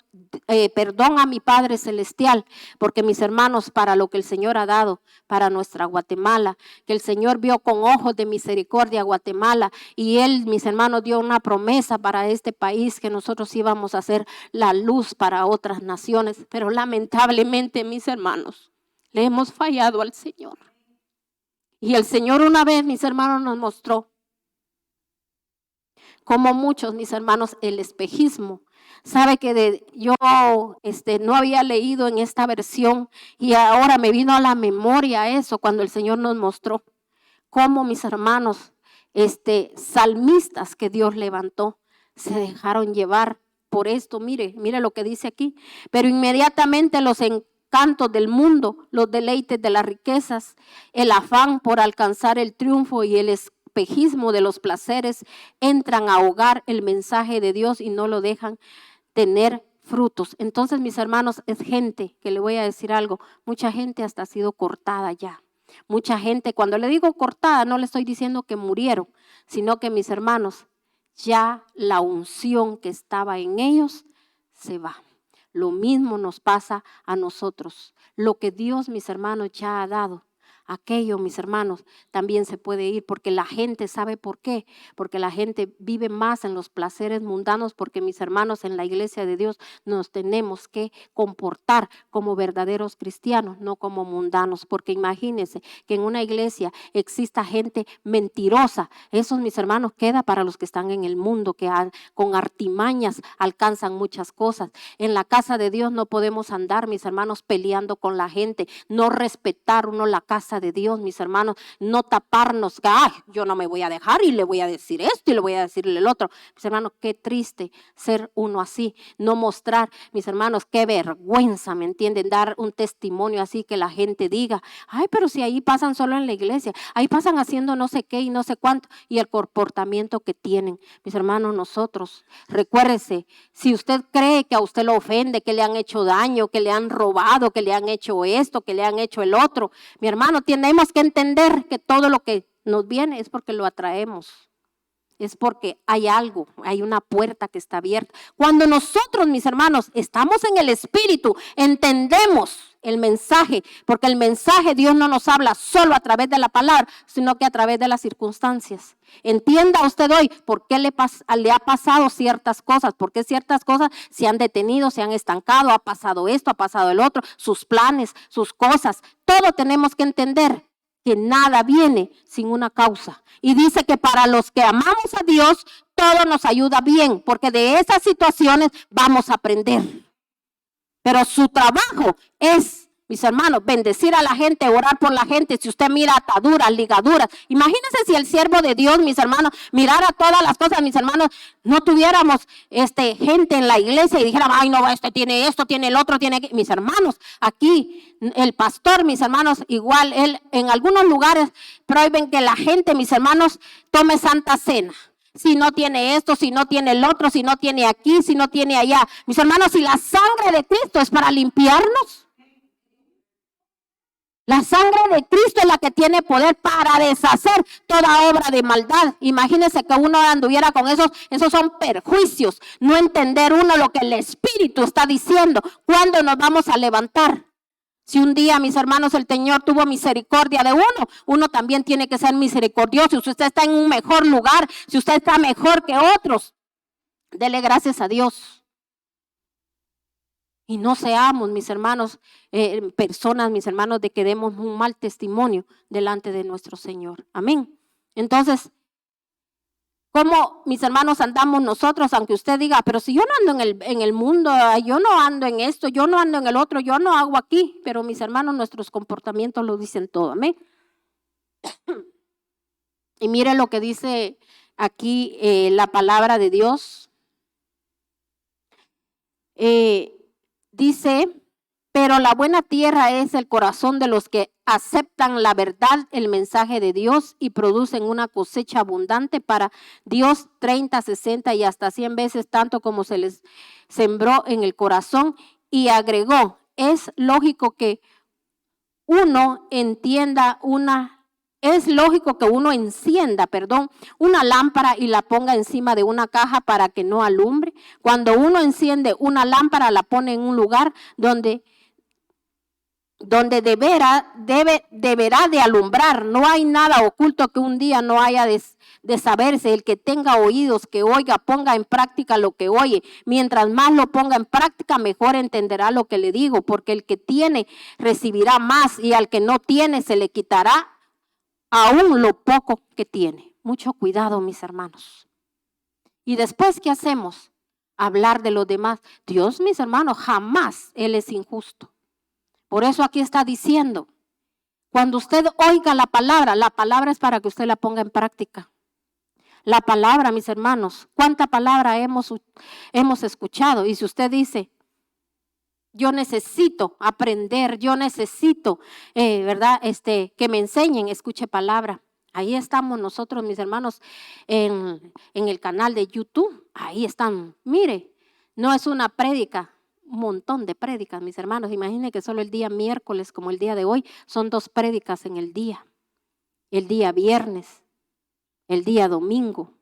perdón a mi Padre Celestial, porque mis hermanos, para lo que el Señor ha dado para nuestra Guatemala, que el Señor vio con ojos de misericordia a Guatemala y Él, mis hermanos, dio una promesa para este país que nosotros íbamos a ser la luz para otras naciones, pero lamentablemente, mis hermanos, le hemos fallado al Señor. Y el Señor una vez, mis hermanos, nos mostró como muchos, mis hermanos, el espejismo. Sabe que yo no había leído en esta versión y ahora me vino a la memoria eso cuando el Señor nos mostró cómo mis hermanos, salmistas que Dios levantó, se dejaron llevar por esto. Mire lo que dice aquí. Pero inmediatamente los encantos del mundo, los deleites de las riquezas, el afán por alcanzar el triunfo y el espejismo de los placeres entran a ahogar el mensaje de Dios y no lo dejan tener frutos. Entonces, mis hermanos, es gente que le voy a decir algo, mucha gente hasta ha sido cortada ya. Mucha gente, cuando le digo cortada, no le estoy diciendo que murieron, sino que mis hermanos, ya la unción que estaba en ellos se va. Lo mismo nos pasa a nosotros. Lo que Dios, mis hermanos, ya ha dado, aquello, mis hermanos, también se puede ir, porque la gente sabe por qué, porque la gente vive más en los placeres mundanos, porque mis hermanos, en la iglesia de Dios nos tenemos que comportar como verdaderos cristianos, no como mundanos, porque imagínense que en una iglesia exista gente mentirosa, esos, mis hermanos, queda para los que están en el mundo, que con artimañas alcanzan muchas cosas. En la casa de Dios no podemos andar, mis hermanos, peleando con la gente, no respetar uno la casa de Dios, mis hermanos, no taparnos, ay, yo no me voy a dejar y le voy a decir esto y le voy a decirle el otro. Mis hermanos, qué triste ser uno así, no mostrar, mis hermanos, qué vergüenza, ¿me entienden? Dar un testimonio así que la gente diga, ay, pero si ahí pasan solo en la iglesia, ahí pasan haciendo no sé qué y no sé cuánto, y el comportamiento que tienen. Mis hermanos, nosotros, recuérdese, si usted cree que a usted lo ofende, que le han hecho daño, que le han robado, que le han hecho esto, que le han hecho el otro, mi hermano, tenemos que entender que todo lo que nos viene es porque lo atraemos. Es porque hay algo, hay una puerta que está abierta. Cuando nosotros, mis hermanos, estamos en el Espíritu, entendemos el mensaje, porque el mensaje Dios no nos habla solo a través de la palabra, sino que a través de las circunstancias. Entienda usted hoy por qué le ha pasado ciertas cosas, por qué ciertas cosas se han detenido, se han estancado, ha pasado esto, ha pasado el otro, sus planes, sus cosas. Todo tenemos que entender que nada viene sin una causa. Y dice que para los que amamos a Dios, todo nos ayuda bien, porque de esas situaciones vamos a aprender. Pero su trabajo es, mis hermanos, bendecir a la gente, orar por la gente. Si usted mira ataduras, ligaduras, imagínense si el siervo de Dios, mis hermanos, mirara todas las cosas, mis hermanos, no tuviéramos gente en la iglesia y dijera, ay no, este tiene esto, tiene el otro, tiene, mis hermanos, aquí el pastor, mis hermanos, igual él en algunos lugares prohíben que la gente, mis hermanos, tome santa cena. Si no tiene esto, si no tiene el otro, si no tiene aquí, si no tiene allá. Mis hermanos, si la sangre de Cristo es para limpiarnos. La sangre de Cristo es la que tiene poder para deshacer toda obra de maldad. Imagínense que uno anduviera con esos son perjuicios. No entender uno lo que el Espíritu está diciendo. ¿Cuándo nos vamos a levantar? Si un día, mis hermanos, el Señor tuvo misericordia de uno también tiene que ser misericordioso. Si usted está en un mejor lugar, si usted está mejor que otros, dele gracias a Dios. Y no seamos, mis hermanos, personas, mis hermanos, de que demos un mal testimonio delante de nuestro Señor. Amén. Entonces, ¿Cómo, mis hermanos, andamos nosotros? Aunque usted diga, pero si yo no ando en el mundo, yo no ando en esto, yo no ando en el otro, yo no hago aquí. Pero mis hermanos, nuestros comportamientos lo dicen todo, amén. Y mire lo que dice aquí la palabra de Dios. Dice, pero la buena tierra es el corazón de los que aceptan la verdad, el mensaje de Dios y producen una cosecha abundante para Dios 30, 60 y hasta 100 veces tanto como se les sembró en el corazón. Y agregó, es lógico que uno encienda una lámpara y la ponga encima de una caja para que no alumbre. Cuando uno enciende una lámpara, la pone en un lugar donde deberá de alumbrar. No hay nada oculto que un día no haya de saberse. El que tenga oídos, que oiga, ponga en práctica lo que oye. Mientras más lo ponga en práctica, mejor entenderá lo que le digo, porque el que tiene recibirá más y al que no tiene se le quitará aún lo poco que tiene. Mucho cuidado, mis hermanos. Y después, ¿qué hacemos? Hablar de los demás. Dios, mis hermanos, jamás Él es injusto. Por eso aquí está diciendo, cuando usted oiga la palabra es para que usted la ponga en práctica. La palabra, mis hermanos, ¿cuánta palabra hemos escuchado? Y si usted dice, yo necesito aprender, yo necesito, ¿verdad? Que me enseñen, escuche palabra. Ahí estamos nosotros, mis hermanos, en el canal de YouTube. Ahí están, mire, no es una prédica. Un montón de prédicas, mis hermanos. Imaginen que solo el día miércoles, como el día de hoy, son 2 prédicas en el día. El día viernes, el día domingo.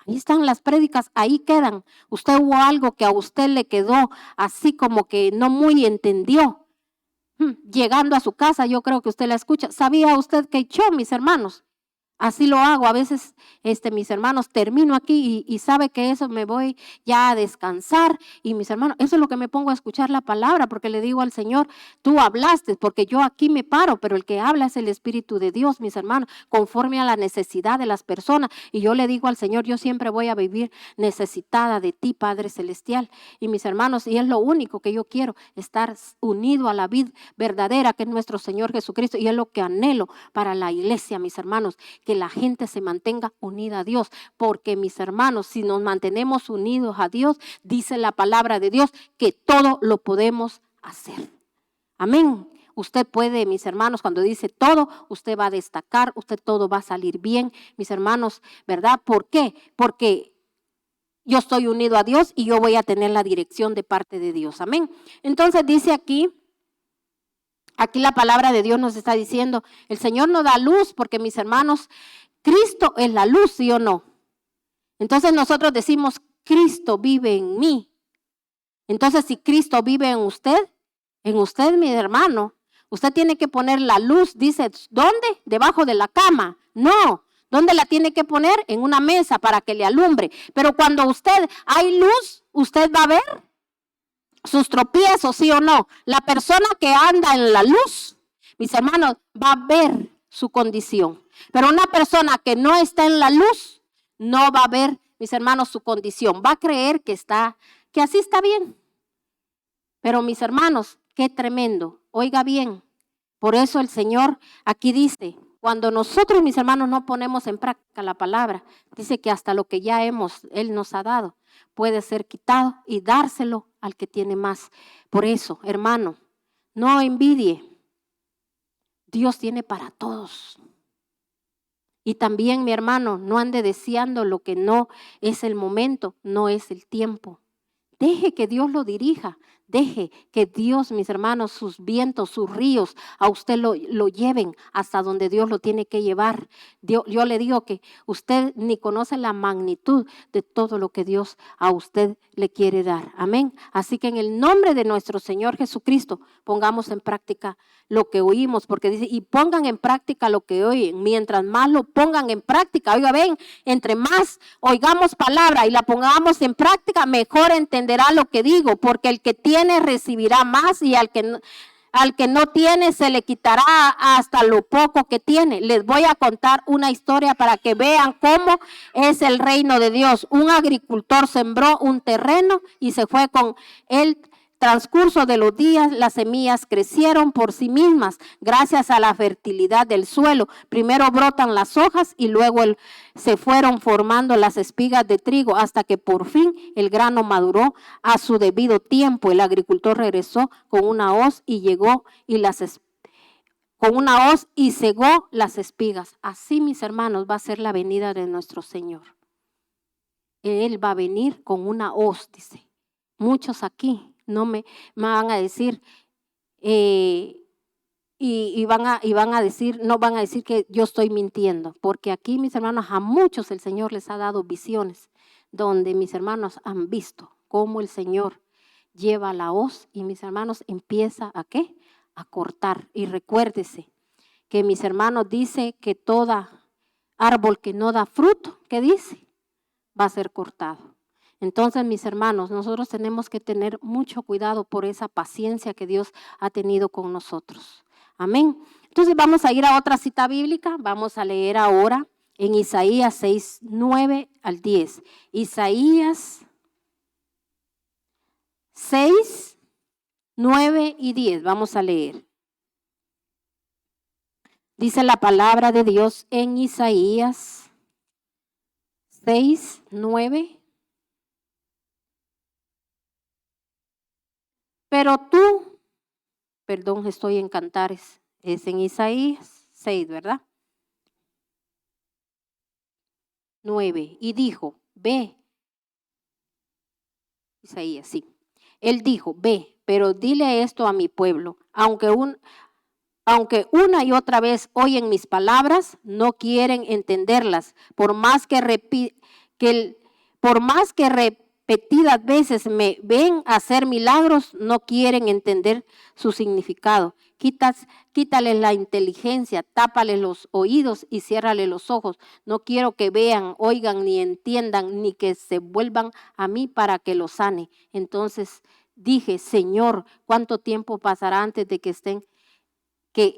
Ahí están las prédicas, ahí quedan. Usted hubo algo que a usted le quedó así como que no muy entendió. Llegando a su casa, yo creo que usted la escucha. ¿Sabía usted que yo, mis hermanos? Así lo hago. A veces, mis hermanos, termino aquí y sabe que eso me voy ya a descansar. Y mis hermanos, eso es lo que me pongo a escuchar la palabra, porque le digo al Señor, tú hablaste, porque yo aquí me paro, pero el que habla es el Espíritu de Dios, mis hermanos, conforme a la necesidad de las personas. Y yo le digo al Señor, yo siempre voy a vivir necesitada de ti, Padre Celestial. Y mis hermanos, y es lo único que yo quiero, estar unido a la vid verdadera, que es nuestro Señor Jesucristo. Y es lo que anhelo para la iglesia, mis hermanos, que la gente se mantenga unida a Dios, porque mis hermanos, si nos mantenemos unidos a Dios, dice la palabra de Dios que todo lo podemos hacer. Amén. Usted puede, mis hermanos, cuando dice todo, usted va a destacar, usted todo va a salir bien, mis hermanos, ¿verdad? ¿Por qué? Porque yo estoy unido a Dios y yo voy a tener la dirección de parte de Dios. Amén. Entonces dice aquí la palabra de Dios nos está diciendo, el Señor nos da luz porque, mis hermanos, Cristo es la luz, ¿sí o no? Entonces nosotros decimos, Cristo vive en mí. Entonces, si Cristo vive en usted, mi hermano, usted tiene que poner la luz. Dice, ¿dónde? Debajo de la cama. No, ¿dónde la tiene que poner? En una mesa para que le alumbre. Pero cuando hay luz, usted va a ver sus tropiezos, ¿sí o no? La persona que anda en la luz, mis hermanos, va a ver su condición. Pero una persona que no está en la luz, no va a ver, mis hermanos, su condición. Va a creer que así está bien. Pero, mis hermanos, qué tremendo. Oiga bien, por eso el Señor aquí dice, cuando nosotros, mis hermanos, no ponemos en práctica la palabra, dice que hasta lo que ya Él nos ha dado, puede ser quitado y dárselo al que tiene más. Por eso, hermano, no envidie. Dios tiene para todos. Y también, mi hermano, no ande deseando lo que no es el momento, no es el tiempo. Deje que Dios lo dirija. Deje que Dios, mis hermanos, sus vientos, sus ríos, a usted lo lleven hasta donde Dios lo tiene que llevar. Yo le digo que usted ni conoce la magnitud de todo lo que Dios a usted le quiere dar. Amén. Así que en el nombre de nuestro Señor Jesucristo, pongamos en práctica lo que oímos, porque dice, y pongan en práctica lo que oyen. Mientras más lo pongan en práctica, oiga, ven, entre más oigamos palabra y la pongamos en práctica, mejor entenderá lo que digo, porque el que tiene recibirá más y al que no, Al que no tiene se le quitará hasta lo poco que tiene. Les voy a contar una historia para que vean cómo es el reino de Dios. Un agricultor sembró un terreno y se fue con el transcurso de los días. Las semillas crecieron por sí mismas gracias a la fertilidad del suelo. Primero brotan las hojas y luego se fueron formando las espigas de trigo hasta que por fin el grano maduró a su debido tiempo. El agricultor regresó con una hoz y cegó las espigas. Así, mis hermanos, va a ser la venida de nuestro Señor. Él va a venir con una hoz, dice. Muchos aquí no me van a decir y van a decir, no van a decir que yo estoy mintiendo, porque aquí, mis hermanos, a muchos el Señor les ha dado visiones donde mis hermanos han visto cómo el Señor lleva la hoz y mis hermanos empieza a ¿qué? A cortar. Y recuérdese que mis hermanos dice que todo árbol que no da fruto, ¿qué dice? Va a ser cortado. Entonces, mis hermanos, nosotros tenemos que tener mucho cuidado por esa paciencia que Dios ha tenido con nosotros. Amén. Entonces, vamos a ir a otra cita bíblica. Vamos a leer ahora en Isaías 6, 9 al 10. Isaías 6, 9 y 10. Vamos a leer. Dice la palabra de Dios en Isaías 6, 9. Pero tú, perdón, estoy en Cantares, es en Isaías 6, ¿verdad? 9, y dijo, ve, Isaías, sí. Él dijo, ve, pero dile esto a mi pueblo, aunque una y otra vez oyen mis palabras, no quieren entenderlas, por más que repetidas veces me ven hacer milagros, no quieren entender su significado. Quítales la inteligencia, tápales los oídos y ciérrales los ojos. No quiero que vean, oigan ni entiendan, ni que se vuelvan a mí para que los sane. Entonces dije, Señor, ¿cuánto tiempo pasará antes de que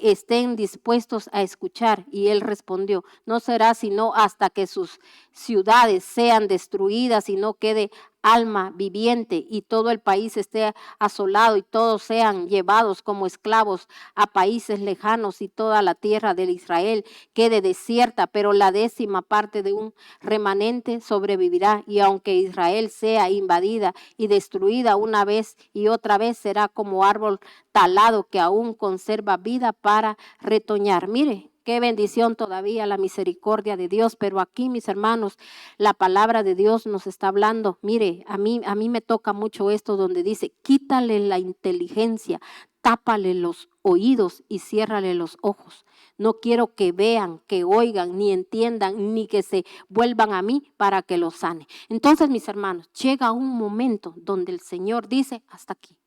estén dispuestos a escuchar? Y él respondió, no será sino hasta que sus ciudades sean destruidas y no quede alma viviente y todo el país esté asolado y todos sean llevados como esclavos a países lejanos y toda la tierra de Israel quede desierta, pero la 10ª parte de un remanente sobrevivirá. Y aunque Israel sea invadida y destruida una vez y otra vez, será como árbol talado que aún conserva vida para retoñar. Mire, qué bendición todavía la misericordia de Dios, pero aquí, mis hermanos, la palabra de Dios nos está hablando. Mire, a mí me toca mucho esto donde dice, quítale la inteligencia, tápale los oídos y ciérrale los ojos. No quiero que vean, que oigan, ni entiendan, ni que se vuelvan a mí para que los sane. Entonces, mis hermanos, llega un momento donde el Señor dice, hasta aquí.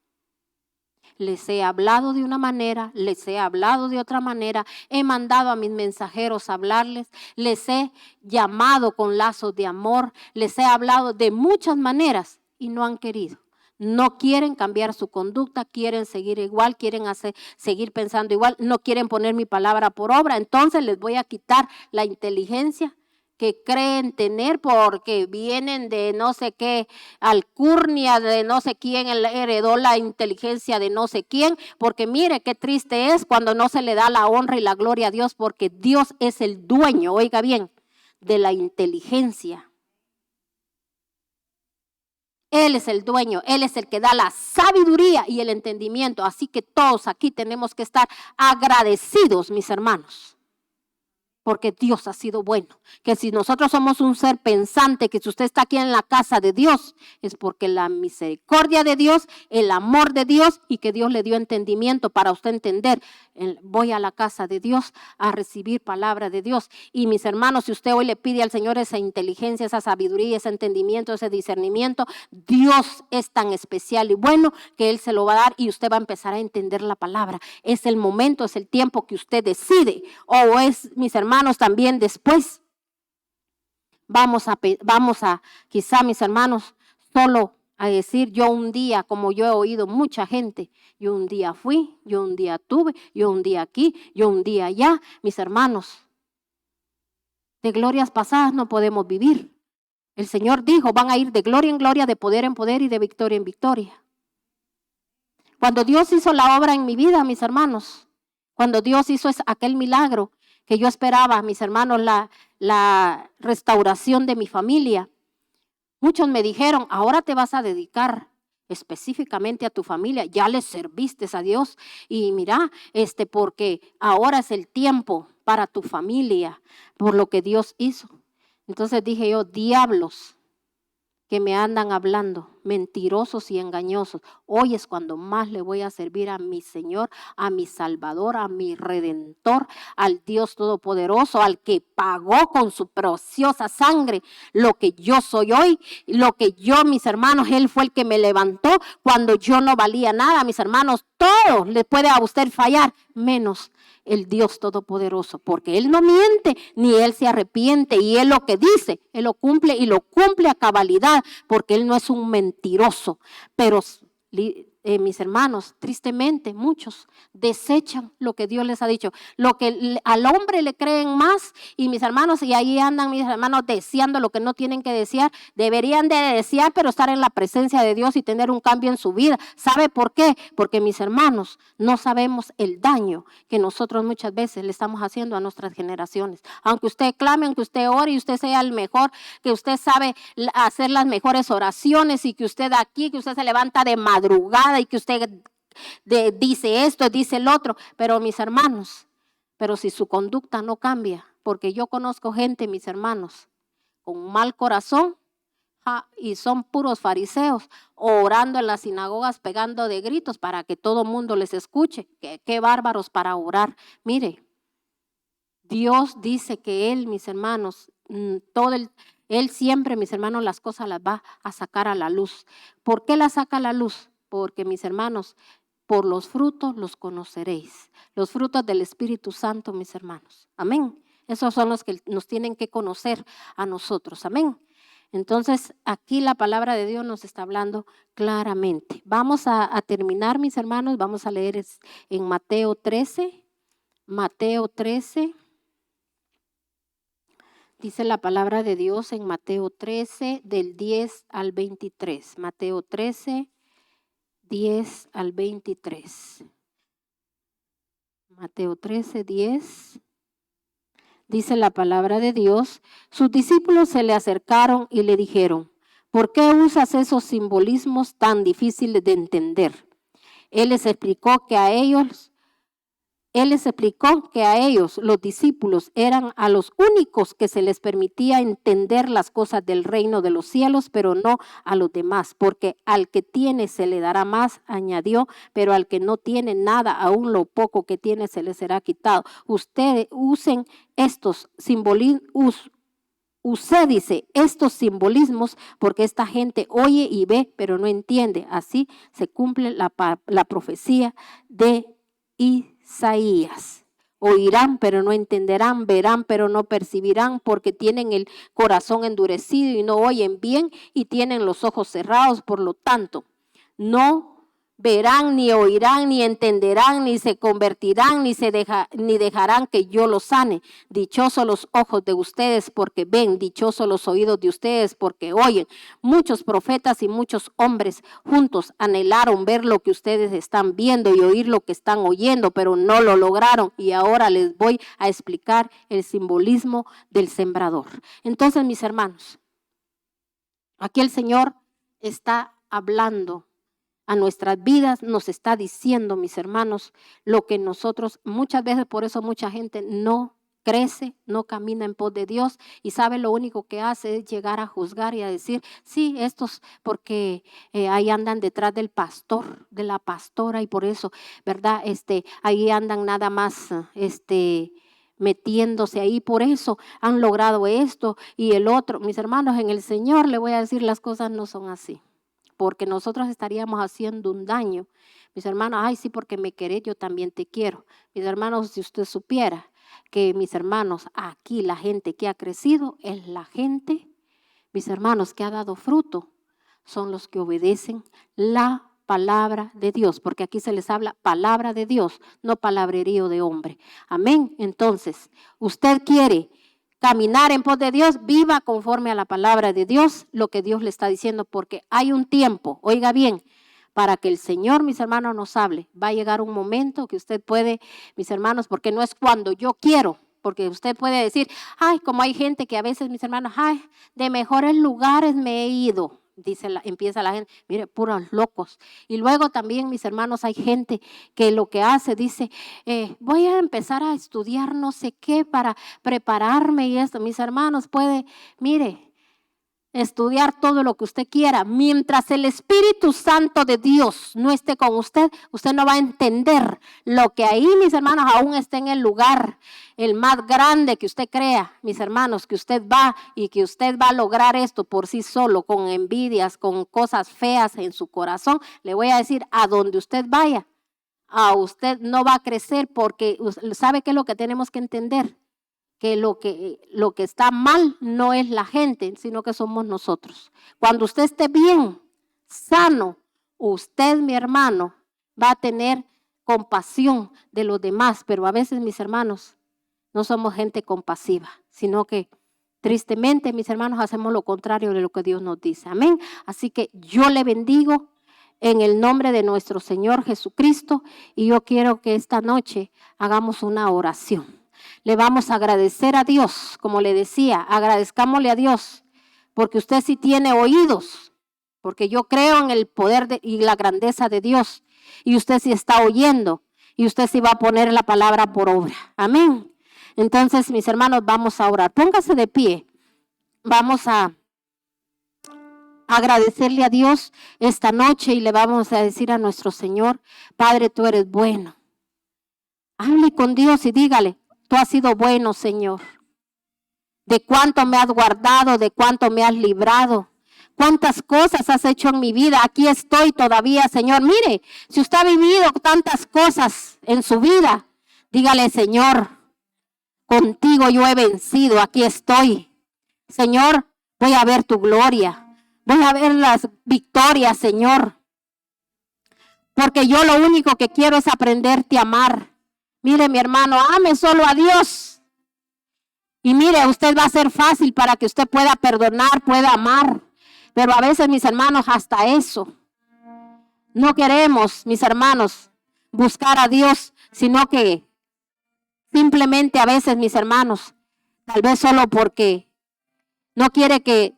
Les he hablado de una manera, les he hablado de otra manera, he mandado a mis mensajeros a hablarles, les he llamado con lazos de amor, les he hablado de muchas maneras y no han querido. No quieren cambiar su conducta, quieren seguir igual, quieren seguir pensando igual, no quieren poner mi palabra por obra. Entonces les voy a quitar la inteligencia que creen tener porque vienen de no sé qué alcurnia, de no sé quién heredó la inteligencia de no sé quién, porque mire qué triste es cuando no se le da la honra y la gloria a Dios, porque Dios es el dueño, oiga bien, de la inteligencia. Él es el dueño, Él es el que da la sabiduría y el entendimiento, así que todos aquí tenemos que estar agradecidos, mis hermanos. Porque Dios ha sido bueno, que si nosotros somos un ser pensante, que si usted está aquí en la casa de Dios, es porque la misericordia de Dios, el amor de Dios y que Dios le dio entendimiento para usted entender. Voy a la casa de Dios a recibir palabra de Dios. Y mis hermanos, si usted hoy le pide al Señor esa inteligencia, esa sabiduría, ese entendimiento, ese discernimiento, Dios es tan especial y bueno que Él se lo va a dar y usted va a empezar a entender la palabra. Es el momento, es el tiempo que usted decide, o es, mis hermanos, también después vamos a, quizá mis hermanos, solo a decir yo un día, como yo he oído mucha gente, yo un día fui, yo un día tuve, yo un día aquí, yo un día allá. Mis hermanos, de glorias pasadas no podemos vivir. El Señor dijo, van a ir de gloria en gloria, de poder en poder y de victoria en victoria. Cuando Dios hizo la obra en mi vida, mis hermanos, cuando Dios hizo aquel milagro que yo esperaba, mis hermanos, la restauración de mi familia, muchos me dijeron, ahora te vas a dedicar específicamente a tu familia, ya le serviste a Dios y mira, porque ahora es el tiempo para tu familia, por lo que Dios hizo. Entonces dije yo, diablos que me andan hablando, mentirosos y engañosos, hoy es cuando más le voy a servir a mi Señor, a mi Salvador, a mi Redentor, al Dios Todopoderoso, al que pagó con su preciosa sangre lo que yo soy hoy, lo que yo, mis hermanos, Él fue el que me levantó cuando yo no valía nada, mis hermanos, todo le puede a usted fallar, menos el Dios Todopoderoso, porque Él no miente, ni Él se arrepiente, y Él lo que dice, Él lo cumple y lo cumple a cabalidad, porque Él no es un mentiroso. Pero mis hermanos, tristemente muchos desechan lo que Dios les ha dicho, lo que al hombre le creen más, y mis hermanos, y ahí andan mis hermanos deseando lo que no tienen que desear. Deberían de desear, pero estar en la presencia de Dios y tener un cambio en su vida. ¿Sabe por qué? Porque mis hermanos, no sabemos el daño que nosotros muchas veces le estamos haciendo a nuestras generaciones. Aunque usted clame, aunque usted ore y usted sea el mejor, que usted sabe hacer las mejores oraciones y que usted aquí, que usted se levanta de madrugada y que usted dice esto, dice el otro, pero mis hermanos, pero si su conducta no cambia, porque yo conozco gente, mis hermanos, con mal corazón y son puros fariseos, orando en las sinagogas, pegando de gritos para que todo mundo les escuche. Qué bárbaros para orar. Mire, Dios dice que Él, mis hermanos, Él siempre, mis hermanos, las cosas las va a sacar a la luz. ¿Por qué las saca a la luz? Porque, mis hermanos, por los frutos los conoceréis. Los frutos del Espíritu Santo, mis hermanos. Amén. Esos son los que nos tienen que conocer a nosotros. Amén. Entonces, aquí la palabra de Dios nos está hablando claramente. Vamos a terminar, mis hermanos. Vamos a leer en Mateo 13. Mateo 13. Dice la palabra de Dios en Mateo 13, del 10 al 23. Mateo 13, 10 al 23. Mateo 13, 10. Dice la palabra de Dios, sus discípulos se le acercaron y le dijeron, ¿por qué usas esos simbolismos tan difíciles de entender? Él les explicó que a ellos, los discípulos, eran a los únicos que se les permitía entender las cosas del reino de los cielos, pero no a los demás, porque al que tiene se le dará más, añadió, pero al que no tiene nada, aún lo poco que tiene se le será quitado. Ustedes usen estos simbolismos. Usted dice estos simbolismos porque esta gente oye y ve, pero no entiende. Así se cumple la profecía de Isaías. Oirán, pero no entenderán, verán, pero no percibirán, porque tienen el corazón endurecido y no oyen bien y tienen los ojos cerrados. Por lo tanto, no verán, ni oirán, ni entenderán, ni se convertirán, ni dejarán que yo los sane. Dichosos los ojos de ustedes porque ven, dichosos los oídos de ustedes porque oyen. Muchos profetas y muchos hombres juntos anhelaron ver lo que ustedes están viendo y oír lo que están oyendo, pero no lo lograron. Y ahora les voy a explicar el simbolismo del sembrador. Entonces, mis hermanos, aquí el Señor está hablando a nuestras vidas, nos está diciendo, mis hermanos, lo que nosotros, muchas veces por eso mucha gente no crece, no camina en pos de Dios y sabe lo único que hace es llegar a juzgar y a decir, sí, estos porque ahí andan detrás del pastor, de la pastora y por eso, ¿verdad? Ahí andan nada más, metiéndose ahí, por eso han logrado esto y el otro. Mis hermanos, en el Señor le voy a decir, las cosas no son así. Porque nosotros estaríamos haciendo un daño. Mis hermanos, ay sí, porque me querés, yo también te quiero. Mis hermanos, si usted supiera que mis hermanos, aquí la gente que ha crecido es la gente, mis hermanos, que ha dado fruto. son los que obedecen la palabra de Dios, porque aquí se les habla palabra de Dios, no palabrerío de hombre. Amén. Entonces, usted quiere caminar en pos de Dios, viva conforme a la palabra de Dios, lo que Dios le está diciendo, porque hay un tiempo, oiga bien, para que el Señor, mis hermanos, nos hable. Va a llegar un momento que usted puede, mis hermanos, porque no es cuando yo quiero, porque usted puede decir, ay, como hay gente que a veces, mis hermanos, ay, de mejores lugares me he ido. Empieza la gente, mire, puros locos. Y luego también, mis hermanos, hay gente que lo que hace, dice, voy a empezar a estudiar no sé qué para prepararme y esto. Mis hermanos, puede, mire, estudiar todo lo que usted quiera. Mientras el Espíritu Santo de Dios no esté con usted, usted no va a entender lo que ahí, mis hermanos, aún está en el lugar, el más grande que usted crea, mis hermanos, que usted va y que usted va a lograr esto por sí solo, con envidias, con cosas feas en su corazón. Le voy a decir, a donde usted vaya, a usted no va a crecer, porque ¿sabe qué es lo que tenemos que entender? Que lo que está mal no es la gente, sino que somos nosotros. Cuando usted esté bien, sano, usted, mi hermano, va a tener compasión de los demás, pero a veces, mis hermanos, no somos gente compasiva, sino que tristemente, mis hermanos, hacemos lo contrario de lo que Dios nos dice. Amén. Así que yo le bendigo en el nombre de nuestro Señor Jesucristo, y yo quiero que esta noche hagamos una oración. Le vamos a agradecer a Dios, como le decía, agradezcámosle a Dios, porque usted sí tiene oídos, porque yo creo en el poder y la grandeza de Dios, y usted sí está oyendo, y usted sí va a poner la palabra por obra. Amén. Entonces, mis hermanos, vamos a orar. Póngase de pie. Vamos a agradecerle a Dios esta noche y le vamos a decir a nuestro Señor, Padre, tú eres bueno. Hable con Dios y dígale, tú has sido bueno, Señor. De cuánto me has guardado, de cuánto me has librado. Cuántas cosas has hecho en mi vida. Aquí estoy todavía, Señor. Mire, si usted ha vivido tantas cosas en su vida, dígale, Señor, contigo yo he vencido. Aquí estoy. Señor, voy a ver tu gloria. Voy a ver las victorias, Señor. Porque yo lo único que quiero es aprenderte a amar. Mire, mi hermano, ame solo a Dios. Y mire, usted va a ser fácil para que usted pueda perdonar, pueda amar. Pero a veces, mis hermanos, hasta eso. No queremos, mis hermanos, buscar a Dios, sino que simplemente a veces, mis hermanos, tal vez solo porque no quiere que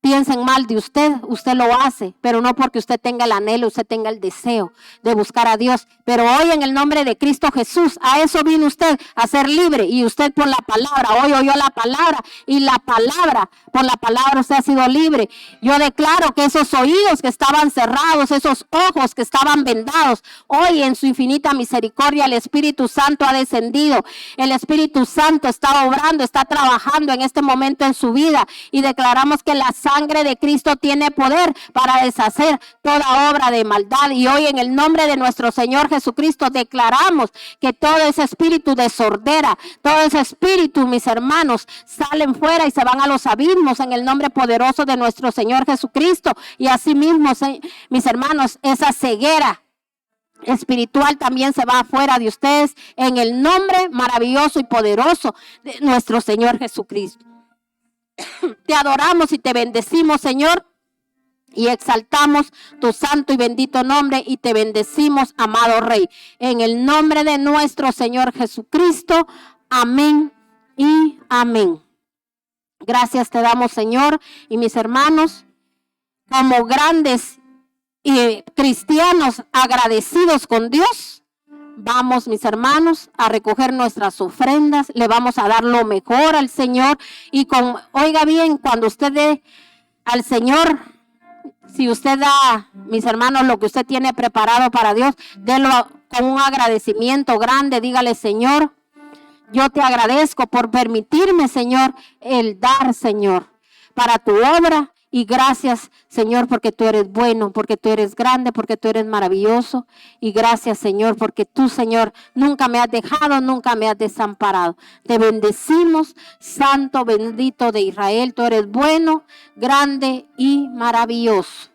piensen mal de usted, usted lo hace, pero no porque usted tenga el anhelo, usted tenga el deseo de buscar a Dios. Pero hoy en el nombre de Cristo Jesús, a eso vino usted, a ser libre. Y usted por la palabra, hoy oyó la palabra, y la palabra, por la palabra usted ha sido libre. Yo declaro que esos oídos que estaban cerrados, esos ojos que estaban vendados, hoy en su infinita misericordia el Espíritu Santo ha descendido. El Espíritu Santo está obrando, está trabajando en este momento en su vida, y declaramos que la sangre de Cristo tiene poder para deshacer toda obra de maldad. Y hoy en el nombre de nuestro Señor Jesucristo declaramos que todo ese espíritu de sordera, todo ese espíritu, mis hermanos, salen fuera y se van a los abismos en el nombre poderoso de nuestro Señor Jesucristo. Y asimismo, mis hermanos, esa ceguera espiritual también se va afuera de ustedes en el nombre maravilloso y poderoso de nuestro Señor Jesucristo. Te adoramos y te bendecimos, Señor, y exaltamos tu santo y bendito nombre, y te bendecimos, amado Rey, en el nombre de nuestro Señor Jesucristo. Amén y amén. Gracias te damos, Señor, y mis hermanos, como grandes cristianos agradecidos con Dios, vamos, mis hermanos, a recoger nuestras ofrendas, le vamos a dar lo mejor al Señor. Y oiga bien, cuando usted dé al Señor, si usted da, mis hermanos, lo que usted tiene preparado para Dios, délo con un agradecimiento grande. Dígale, Señor, yo te agradezco por permitirme, Señor, el dar, Señor, para tu obra. Y gracias, Señor, porque tú eres bueno, porque tú eres grande, porque tú eres maravilloso. Y gracias, Señor, porque tú, Señor, nunca me has dejado, nunca me has desamparado. Te bendecimos, Santo, bendito de Israel. Tú eres bueno, grande y maravilloso.